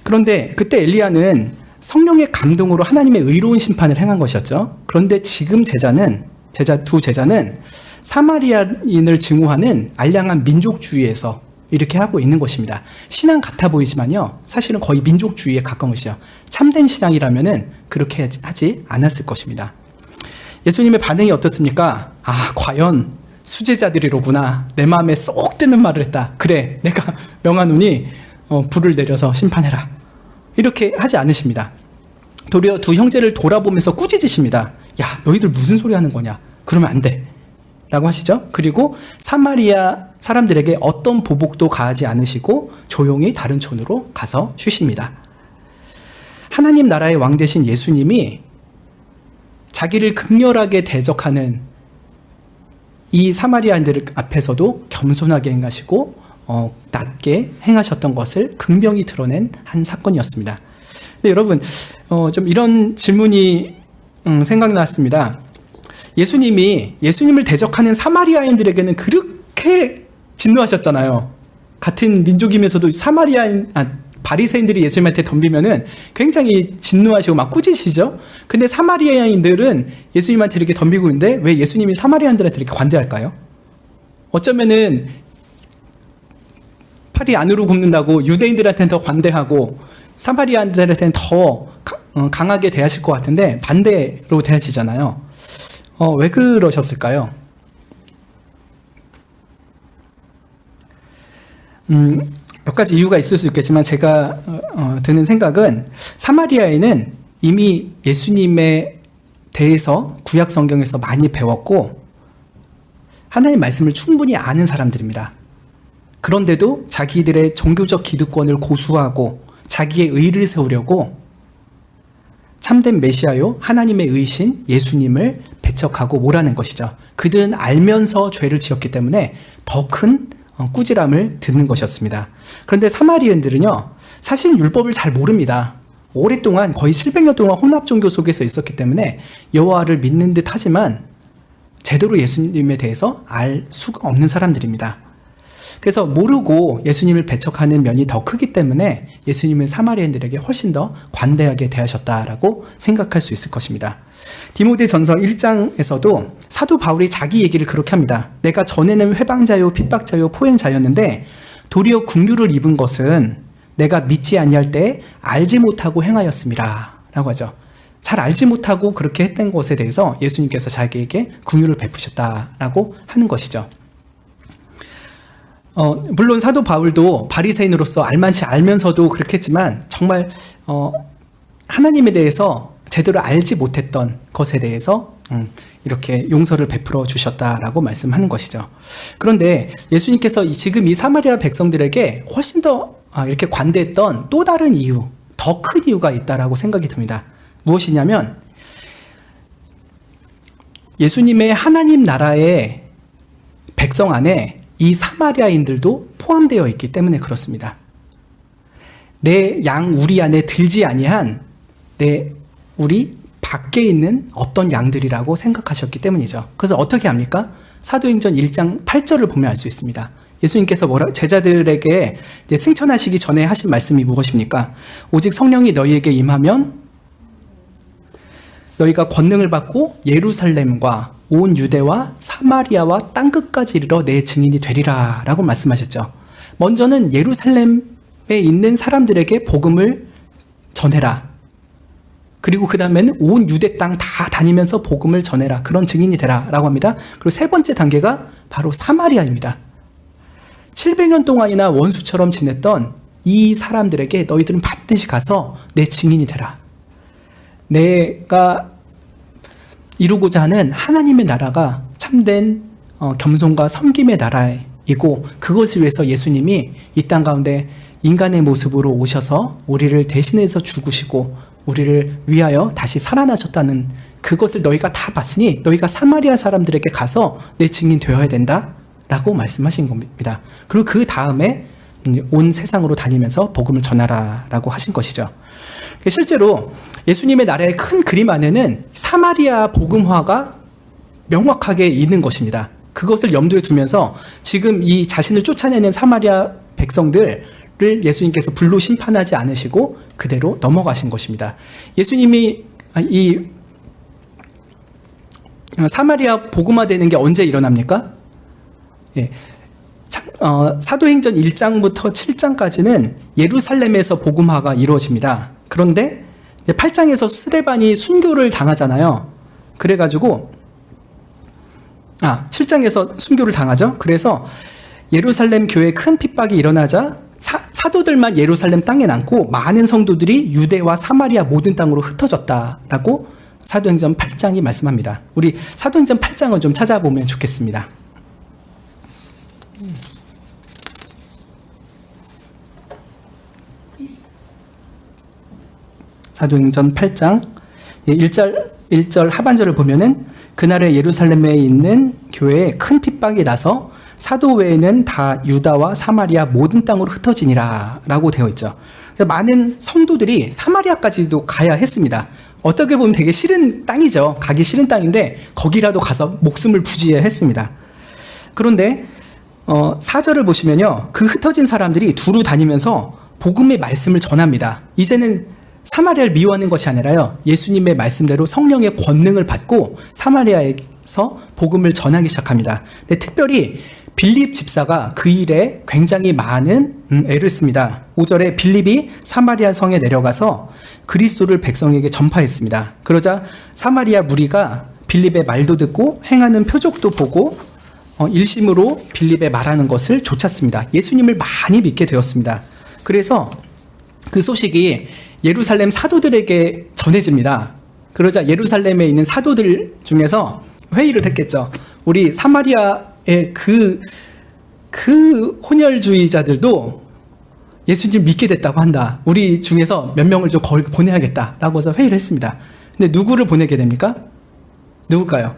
그런데 그때 엘리야는 성령의 감동으로 하나님의 의로운 심판을 행한 것이었죠. 그런데 지금 두 제자는 사마리아인을 증오하는 알량한 민족주의에서 이렇게 하고 있는 것입니다. 신앙 같아 보이지만요, 사실은 거의 민족주의에 가까운 것이죠. 참된 신앙이라면은 그렇게 하지 않았을 것입니다. 예수님의 반응이 어떻습니까? 과연 수제자들이로구나. 내 마음에 쏙 드는 말을 했다. 그래, 내가 명하노니 불을 내려서 심판해라. 이렇게 하지 않으십니다. 도리어 두 형제를 돌아보면서 꾸짖으십니다. 야, 너희들 무슨 소리 하는 거냐? 그러면 안 돼. 라고 하시죠. 그리고 사마리아 사람들에게 어떤 보복도 가하지 않으시고 조용히 다른 촌으로 가서 쉬십니다. 하나님 나라의 왕 되신 예수님이 자기를 극렬하게 대적하는 이 사마리아인들 앞에서도 겸손하게 행하시고 낮게 행하셨던 것을 극명히 드러낸 한 사건이었습니다. 근데 여러분, 좀 이런 질문이 생각났습니다. 예수님을 대적하는 사마리아인들에게는 그렇게 진노하셨잖아요. 같은 민족이면서도 바리새인들이 예수님한테 덤비면은 굉장히 진노하시고 막 꾸짖으시죠. 근데 사마리아인들은 예수님한테 이렇게 덤비고 있는데 왜 예수님이 사마리아인들한테 이렇게 관대할까요? 어쩌면은 팔이 안으로 굽는다고 유대인들한테는 더 관대하고 사마리아인들한테는 더 강하게 대하실 것 같은데 반대로 대하시잖아요. 왜 그러셨을까요? 몇 가지 이유가 있을 수 있겠지만 제가 드는 생각은 사마리아인은 이미 예수님에 대해서 구약 성경에서 많이 배웠고 하나님 말씀을 충분히 아는 사람들입니다. 그런데도 자기들의 종교적 기득권을 고수하고 자기의 의를 세우려고 참된 메시아요 하나님의 의신 예수님을 배척하고 몰아낸 것이죠. 그들은 알면서 죄를 지었기 때문에 더 큰 꾸지람을 듣는 것이었습니다. 그런데 사마리아인들은요, 사실 율법을 잘 모릅니다. 오랫동안 거의 700년 동안 혼합 종교 속에서 있었기 때문에 여호와를 믿는 듯 하지만 제대로 예수님에 대해서 알 수가 없는 사람들입니다. 그래서 모르고 예수님을 배척하는 면이 더 크기 때문에 예수님은 사마리아인들에게 훨씬 더 관대하게 대하셨다라고 생각할 수 있을 것입니다. 디모데전서 1장에서도 사도 바울이 자기 얘기를 그렇게 합니다. 내가 전에는 회방자요 핍박자요 포행자였는데 도리어 긍휼을 입은 것은 내가 믿지 아니할 때 알지 못하고 행하였습니다 라고 하죠. 잘 알지 못하고 그렇게 했던 것에 대해서 예수님께서 자기에게 긍휼을 베푸셨다라고 하는 것이죠. 물론 사도 바울도 바리새인으로서 알만치 알면서도 그렇게 했지만 정말 하나님에 대해서 제대로 알지 못했던 것에 대해서 이렇게 용서를 베풀어 주셨다라고 말씀하는 것이죠. 그런데 예수님께서 지금 이 사마리아 백성들에게 훨씬 더 이렇게 관대했던 또 다른 이유, 더 큰 이유가 있다라고 생각이 듭니다. 무엇이냐면 예수님의 하나님 나라의 백성 안에 이 사마리아인들도 포함되어 있기 때문에 그렇습니다. 내 양 우리 안에 들지 아니한 우리 밖에 있는 어떤 양들이라고 생각하셨기 때문이죠. 그래서 어떻게 합니까? 사도행전 1장 8절을 보면 알 수 있습니다. 예수님께서 제자들에게 승천하시기 전에 하신 말씀이 무엇입니까? 오직 성령이 너희에게 임하면 너희가 권능을 받고 예루살렘과 온 유대와 사마리아와 땅끝까지 이르러 내 증인이 되리라 라고 말씀하셨죠. 먼저는 예루살렘에 있는 사람들에게 복음을 전해라. 그리고 그 다음에는 온 유대 땅 다 다니면서 복음을 전해라. 그런 증인이 되라 라고 합니다. 그리고 세 번째 단계가 바로 사마리아입니다. 700년 동안이나 원수처럼 지냈던 이 사람들에게 너희들은 반드시 가서 내 증인이 되라. 내가 이루고자 하는 하나님의 나라가 참된 겸손과 섬김의 나라이고, 그것을 위해서 예수님이 이 땅 가운데 인간의 모습으로 오셔서 우리를 대신해서 죽으시고 우리를 위하여 다시 살아나셨다는 그것을 너희가 다 봤으니 너희가 사마리아 사람들에게 가서 내 증인 되어야 된다 라고 말씀하신 겁니다. 그리고 그 다음에 온 세상으로 다니면서 복음을 전하라 라고 하신 것이죠. 실제로 예수님의 나라의 큰 그림 안에는 사마리아 복음화가 명확하게 있는 것입니다. 그것을 염두에 두면서 지금 이 자신을 쫓아내는 사마리아 백성들을 예수님께서 불로 심판하지 않으시고 그대로 넘어가신 것입니다. 예수님이 이 사마리아 복음화되는 게 언제 일어납니까? 예. 사도행전 1장부터 7장까지는 예루살렘에서 복음화가 이루어집니다. 그런데 8장에서 스데반이 순교를 당하잖아요. 그래가지고 7장에서 순교를 당하죠. 그래서 예루살렘 교회에 큰 핍박이 일어나자 사도들만 예루살렘 땅에 남고 많은 성도들이 유대와 사마리아 모든 땅으로 흩어졌다라고 사도행전 8장이 말씀합니다. 우리 사도행전 8장을 좀 찾아보면 좋겠습니다. 사도행전 8장 1절 하반절을 보면은 그날에 예루살렘에 있는 교회에 큰 핍박이 나서 사도 외에는 다 유다와 사마리아 모든 땅으로 흩어지니라 라고 되어 있죠. 많은 성도들이 사마리아까지도 가야 했습니다. 어떻게 보면 되게 싫은 땅이죠. 가기 싫은 땅인데 거기라도 가서 목숨을 부지해야 했습니다. 그런데 4절을 보시면요, 그 흩어진 사람들이 두루 다니면서 복음의 말씀을 전합니다. 이제는 사마리아를 미워하는 것이 아니라요, 예수님의 말씀대로 성령의 권능을 받고 사마리아에서 복음을 전하기 시작합니다. 근데 특별히 빌립 집사가 그 일에 굉장히 많은 애를 씁니다. 5절에 빌립이 사마리아 성에 내려가서 그리스도를 백성에게 전파했습니다. 그러자 사마리아 무리가 빌립의 말도 듣고 행하는 표적도 보고 일심으로 빌립의 말하는 것을 좇았습니다. 예수님을 많이 믿게 되었습니다. 그래서 그 소식이 예루살렘 사도들에게 전해집니다. 그러자 예루살렘에 있는 사도들 중에서 회의를 했겠죠. 우리 사마리아의 그 혼혈주의자들도 예수님 믿게 됐다고 한다. 우리 중에서 몇 명을 좀 보내야겠다라고 해서 회의를 했습니다. 근데 누구를 보내게 됩니까? 누굴까요?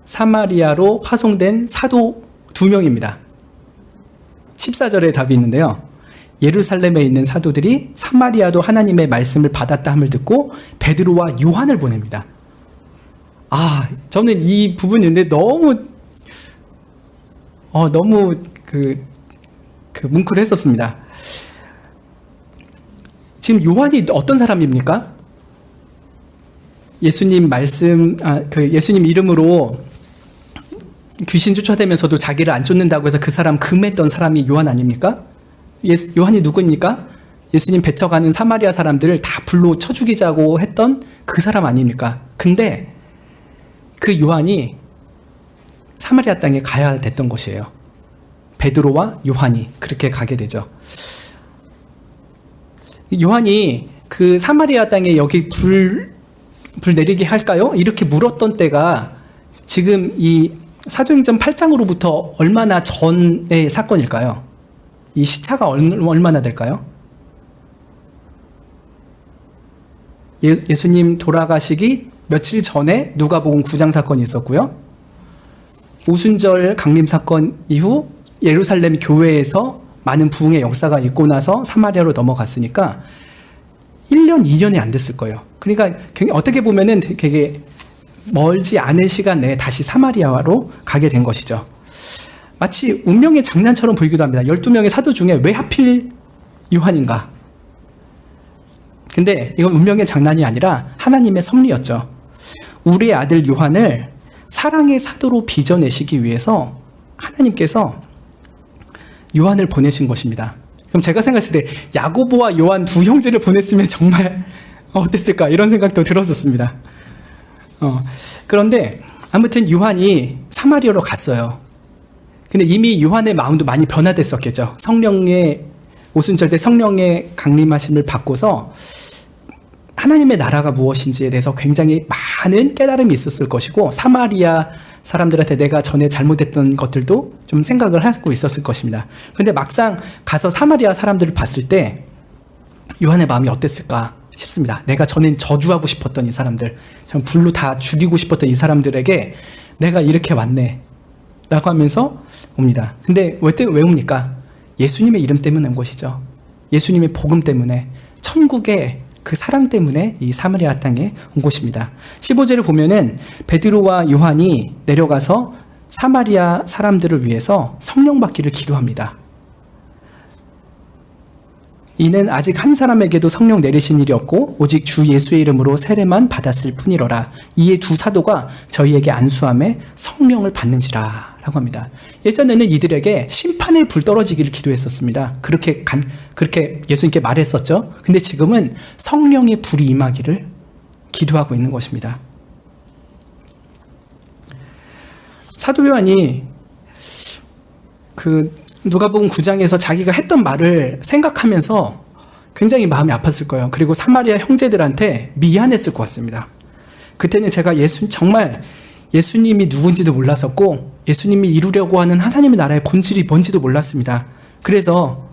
사마리아로 파송된 사도 2명입니다. 14절에 답이 있는데요. 예루살렘에 있는 사도들이 사마리아도 하나님의 말씀을 받았다 함을 듣고 베드로와 요한을 보냅니다. 저는 이 부분인데 너무 뭉클했었습니다. 지금 요한이 어떤 사람입니까? 예수님 예수님 이름으로 귀신 쫓아대면서도 자기를 안 쫓는다고 해서 그 사람 금했던 사람이 요한 아닙니까? 요한이 누구입니까? 예수님 배쳐가는 사마리아 사람들을 다 불로 쳐 죽이자고 했던 그 사람 아닙니까? 근데 그 요한이 사마리아 땅에 가야 됐던 것이에요. 베드로와 요한이 그렇게 가게 되죠. 요한이 그 사마리아 땅에 여기 불 내리게 할까요? 이렇게 물었던 때가 지금 이 사도행전 8장으로부터 얼마나 전의 사건일까요? 이 시차가 얼마나 될까요? 예수님 돌아가시기 며칠 전에 누가복음 9장 사건이 있었고요. 오순절 강림 사건 이후 예루살렘 교회에서 많은 부흥의 역사가 있고 나서 사마리아로 넘어갔으니까 1년, 2년이 안 됐을 거예요. 그러니까 어떻게 보면은 되게 멀지 않은 시간 내에 다시 사마리아로 가게 된 것이죠. 마치 운명의 장난처럼 보이기도 합니다. 12명의 사도 중에 왜 하필 요한인가? 근데 이건 운명의 장난이 아니라 하나님의 섭리였죠. 우리의 아들 요한을 사랑의 사도로 빚어내시기 위해서 하나님께서 요한을 보내신 것입니다. 그럼 제가 생각했을 때 야고보와 요한 두 형제를 보냈으면 정말 어땠을까 이런 생각도 들었었습니다. 그런데 아무튼 요한이 사마리아로 갔어요. 근데 이미 요한의 마음도 많이 변화됐었겠죠. 성령의 오순절때 성령의 강림하심을 받고서 하나님의 나라가 무엇인지에 대해서 굉장히 많은 깨달음이 있었을 것이고, 사마리아 사람들한테 내가 전에 잘못했던 것들도 좀 생각을 하고 있었을 것입니다. 근데 막상 가서 사마리아 사람들을 봤을 때 요한의 마음이 어땠을까 싶습니다. 내가 전엔 저주하고 싶었던 이 사람들, 전 불로 다 죽이고 싶었던 이 사람들에게 내가 이렇게 왔네 라고 하면서 옵니다. 근데 왜 옵니까? 예수님의 이름 때문에 온 것이죠. 예수님의 복음 때문에, 천국의 그 사랑 때문에 이 사마리아 땅에 온 곳입니다. 15절을 보면은 베드로와 요한이 내려가서 사마리아 사람들을 위해서 성령 받기를 기도합니다. 이는 아직 한 사람에게도 성령 내리신 일이 없고 오직 주 예수의 이름으로 세례만 받았을 뿐이로라. 이에 두 사도가 저희에게 안수함에 성령을 받는지라 라고 합니다. 예전에는 이들에게 심판의 불 떨어지기를 기도했었습니다. 그렇게 예수님께 말했었죠. 근데 지금은 성령의 불이 임하기를 기도하고 있는 것입니다. 사도 요한이 누가복음 9장에서 자기가 했던 말을 생각하면서 굉장히 마음이 아팠을 거예요. 그리고 사마리아 형제들한테 미안했을 것 같습니다. 그때는 제가 정말 예수님이 누군지도 몰랐었고 예수님이 이루려고 하는 하나님의 나라의 본질이 뭔지도 몰랐습니다. 그래서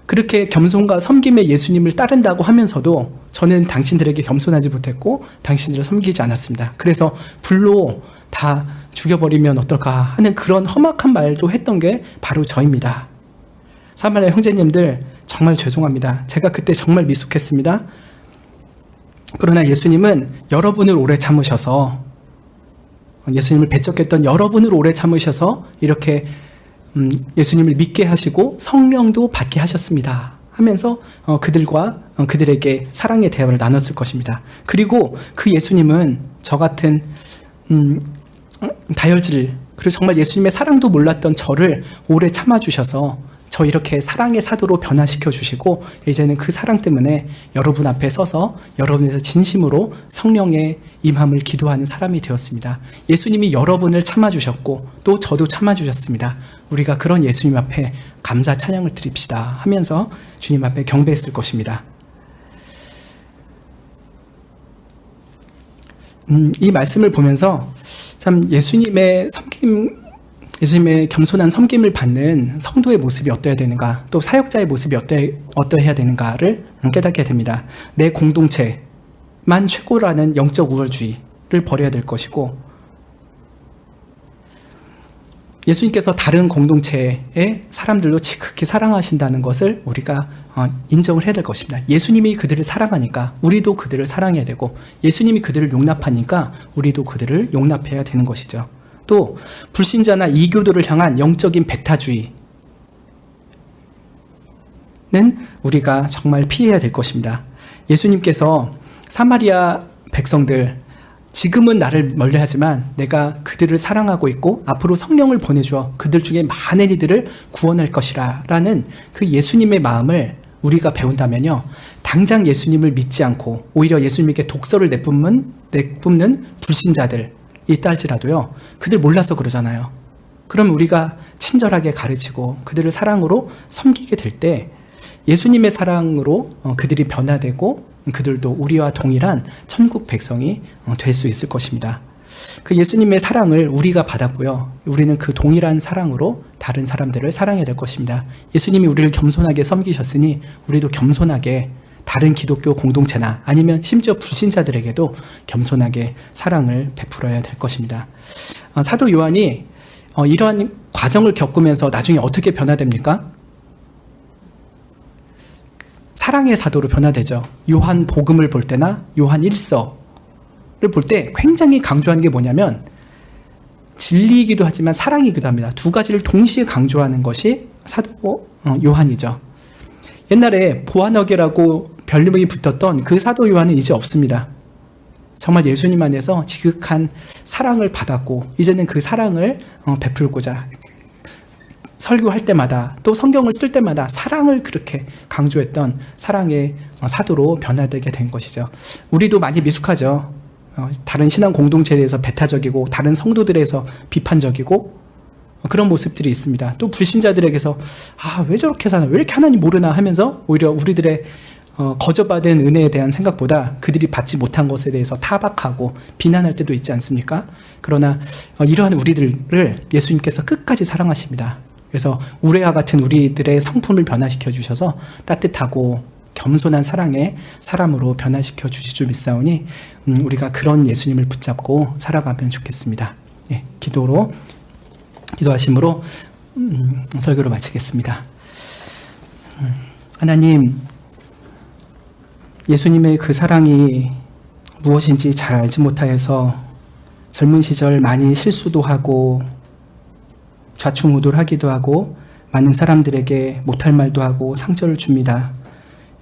그렇게 겸손과 섬김에 예수님을 따른다고 하면서도 저는 당신들에게 겸손하지 못했고 당신들을 섬기지 않았습니다. 그래서 불로 다 죽여버리면 어떨까 하는 그런 험악한 말도 했던 게 바로 저입니다. 사마리아 형제님들 정말 죄송합니다. 제가 그때 정말 미숙했습니다. 그러나 예수님은 여러분을 오래 참으셔서, 예수님을 배척했던 여러분을 오래 참으셔서 이렇게 예수님을 믿게 하시고 성령도 받게 하셨습니다 하면서 그들에게 사랑의 대화를 나눴을 것입니다. 그리고 그 예수님은 저 같은 다혈질, 그리고 정말 예수님의 사랑도 몰랐던 저를 오래 참아주셔서 저 이렇게 사랑의 사도로 변화시켜 주시고 이제는 그 사랑 때문에 여러분 앞에 서서 여러분에서 진심으로 성령의 임함을 기도하는 사람이 되었습니다. 예수님이 여러분을 참아주셨고 또 저도 참아주셨습니다. 우리가 그런 예수님 앞에 감사 찬양을 드립시다 하면서 주님 앞에 경배했을 것입니다. 이 말씀을 보면서 참 예수님의 겸손한 섬김을 받는 성도의 모습이 어떠해야 되는가, 또 사역자의 모습이 어떠해야 되는가를 깨닫게 됩니다. 내 공동체만 최고라는 영적 우월주의를 버려야 될 것이고, 예수님께서 다른 공동체의 사람들도 지극히 사랑하신다는 것을 우리가 인정을 해야 될 것입니다. 예수님이 그들을 사랑하니까 우리도 그들을 사랑해야 되고, 예수님이 그들을 용납하니까 우리도 그들을 용납해야 되는 것이죠. 또 불신자나 이교도를 향한 영적인 배타주의는 우리가 정말 피해야 될 것입니다. 예수님께서 사마리아 백성들, 지금은 나를 멀리하지만 내가 그들을 사랑하고 있고 앞으로 성령을 보내주어 그들 중에 많은 이들을 구원할 것이라 라는 그 예수님의 마음을 우리가 배운다면요, 당장 예수님을 믿지 않고 오히려 예수님에게 독서를 내뿜는 불신자들 있달지라도요, 그들 몰라서 그러잖아요. 그럼 우리가 친절하게 가르치고 그들을 사랑으로 섬기게 될 때 예수님의 사랑으로 그들이 변화되고 그들도 우리와 동일한 천국 백성이 될 수 있을 것입니다. 그 예수님의 사랑을 우리가 받았고요, 우리는 그 동일한 사랑으로 다른 사람들을 사랑해야 될 것입니다. 예수님이 우리를 겸손하게 섬기셨으니 우리도 겸손하게 다른 기독교 공동체나 아니면 심지어 불신자들에게도 겸손하게 사랑을 베풀어야 될 것입니다. 사도 요한이 이러한 과정을 겪으면서 나중에 어떻게 변화됩니까? 사랑의 사도로 변화되죠. 요한 복음을 볼 때나 요한 1서를 볼 때 굉장히 강조하는 게 뭐냐면 진리이기도 하지만 사랑이기도 합니다. 두 가지를 동시에 강조하는 것이 사도 요한이죠. 옛날에 보아너게라고 별명이 붙었던 그 사도 요한은 이제 없습니다. 정말 예수님 안에서 지극한 사랑을 받았고 이제는 그 사랑을 베풀고자 설교할 때마다 또 성경을 쓸 때마다 사랑을 그렇게 강조했던 사랑의 사도로 변화되게 된 것이죠. 우리도 많이 미숙하죠. 다른 신앙 공동체에 대해서 배타적이고 다른 성도들에서 비판적이고 그런 모습들이 있습니다. 또 불신자들에게서 왜 저렇게 사나, 왜 이렇게 하나님 모르나 하면서 오히려 우리들의 거저받은 은혜에 대한 생각보다 그들이 받지 못한 것에 대해서 타박하고 비난할 때도 있지 않습니까? 그러나 이러한 우리들을 예수님께서 끝까지 사랑하십니다. 그래서 우레와 같은 우리들의 성품을 변화시켜 주셔서 따뜻하고 겸손한 사랑의 사람으로 변화시켜 주실 줄 믿사오니 우리가 그런 예수님을 붙잡고 살아가면 좋겠습니다. 기도하심으로 설교를 마치겠습니다. 하나님, 예수님의 그 사랑이 무엇인지 잘 알지 못하여서 젊은 시절 많이 실수도 하고 좌충우돌하기도 하고 많은 사람들에게 못할 말도 하고 상처를 줍니다.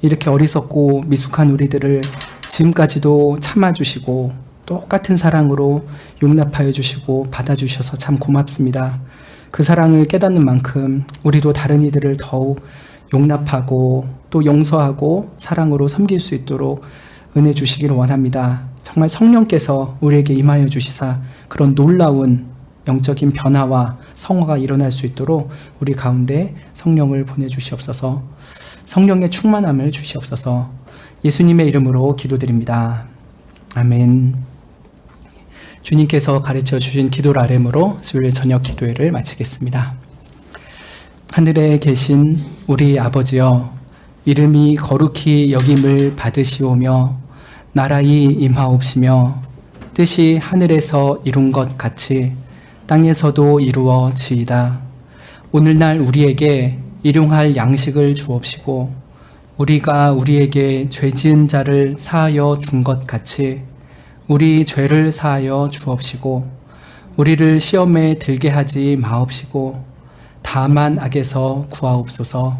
이렇게 어리석고 미숙한 우리들을 지금까지도 참아주시고 똑같은 사랑으로 용납하여 주시고 받아주셔서 참 고맙습니다. 그 사랑을 깨닫는 만큼 우리도 다른 이들을 더욱 용납하고 또 용서하고 사랑으로 섬길 수 있도록 은혜 주시기를 원합니다. 정말 성령께서 우리에게 임하여 주시사 그런 놀라운 영적인 변화와 성화가 일어날 수 있도록 우리 가운데 성령을 보내주시옵소서. 성령의 충만함을 주시옵소서. 예수님의 이름으로 기도드립니다. 아멘. 주님께서 가르쳐 주신 기도 아뢰므로 수요일 저녁 기도회를 마치겠습니다. 하늘에 계신 우리 아버지여, 이름이 거룩히 여김을 받으시오며 나라의 임하옵시며 뜻이 하늘에서 이룬 것 같이 땅에서도 이루어지이다. 오늘날 우리에게 일용할 양식을 주옵시고 우리가 우리에게 죄 지은 자를 사하여 준 것 같이 우리 죄를 사하여 주옵시고 우리를 시험에 들게 하지 마옵시고 다만 악에서 구하옵소서.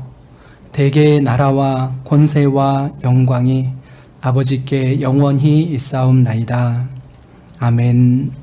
대개의 나라와 권세와 영광이 아버지께 영원히 있사옵나이다. 아멘.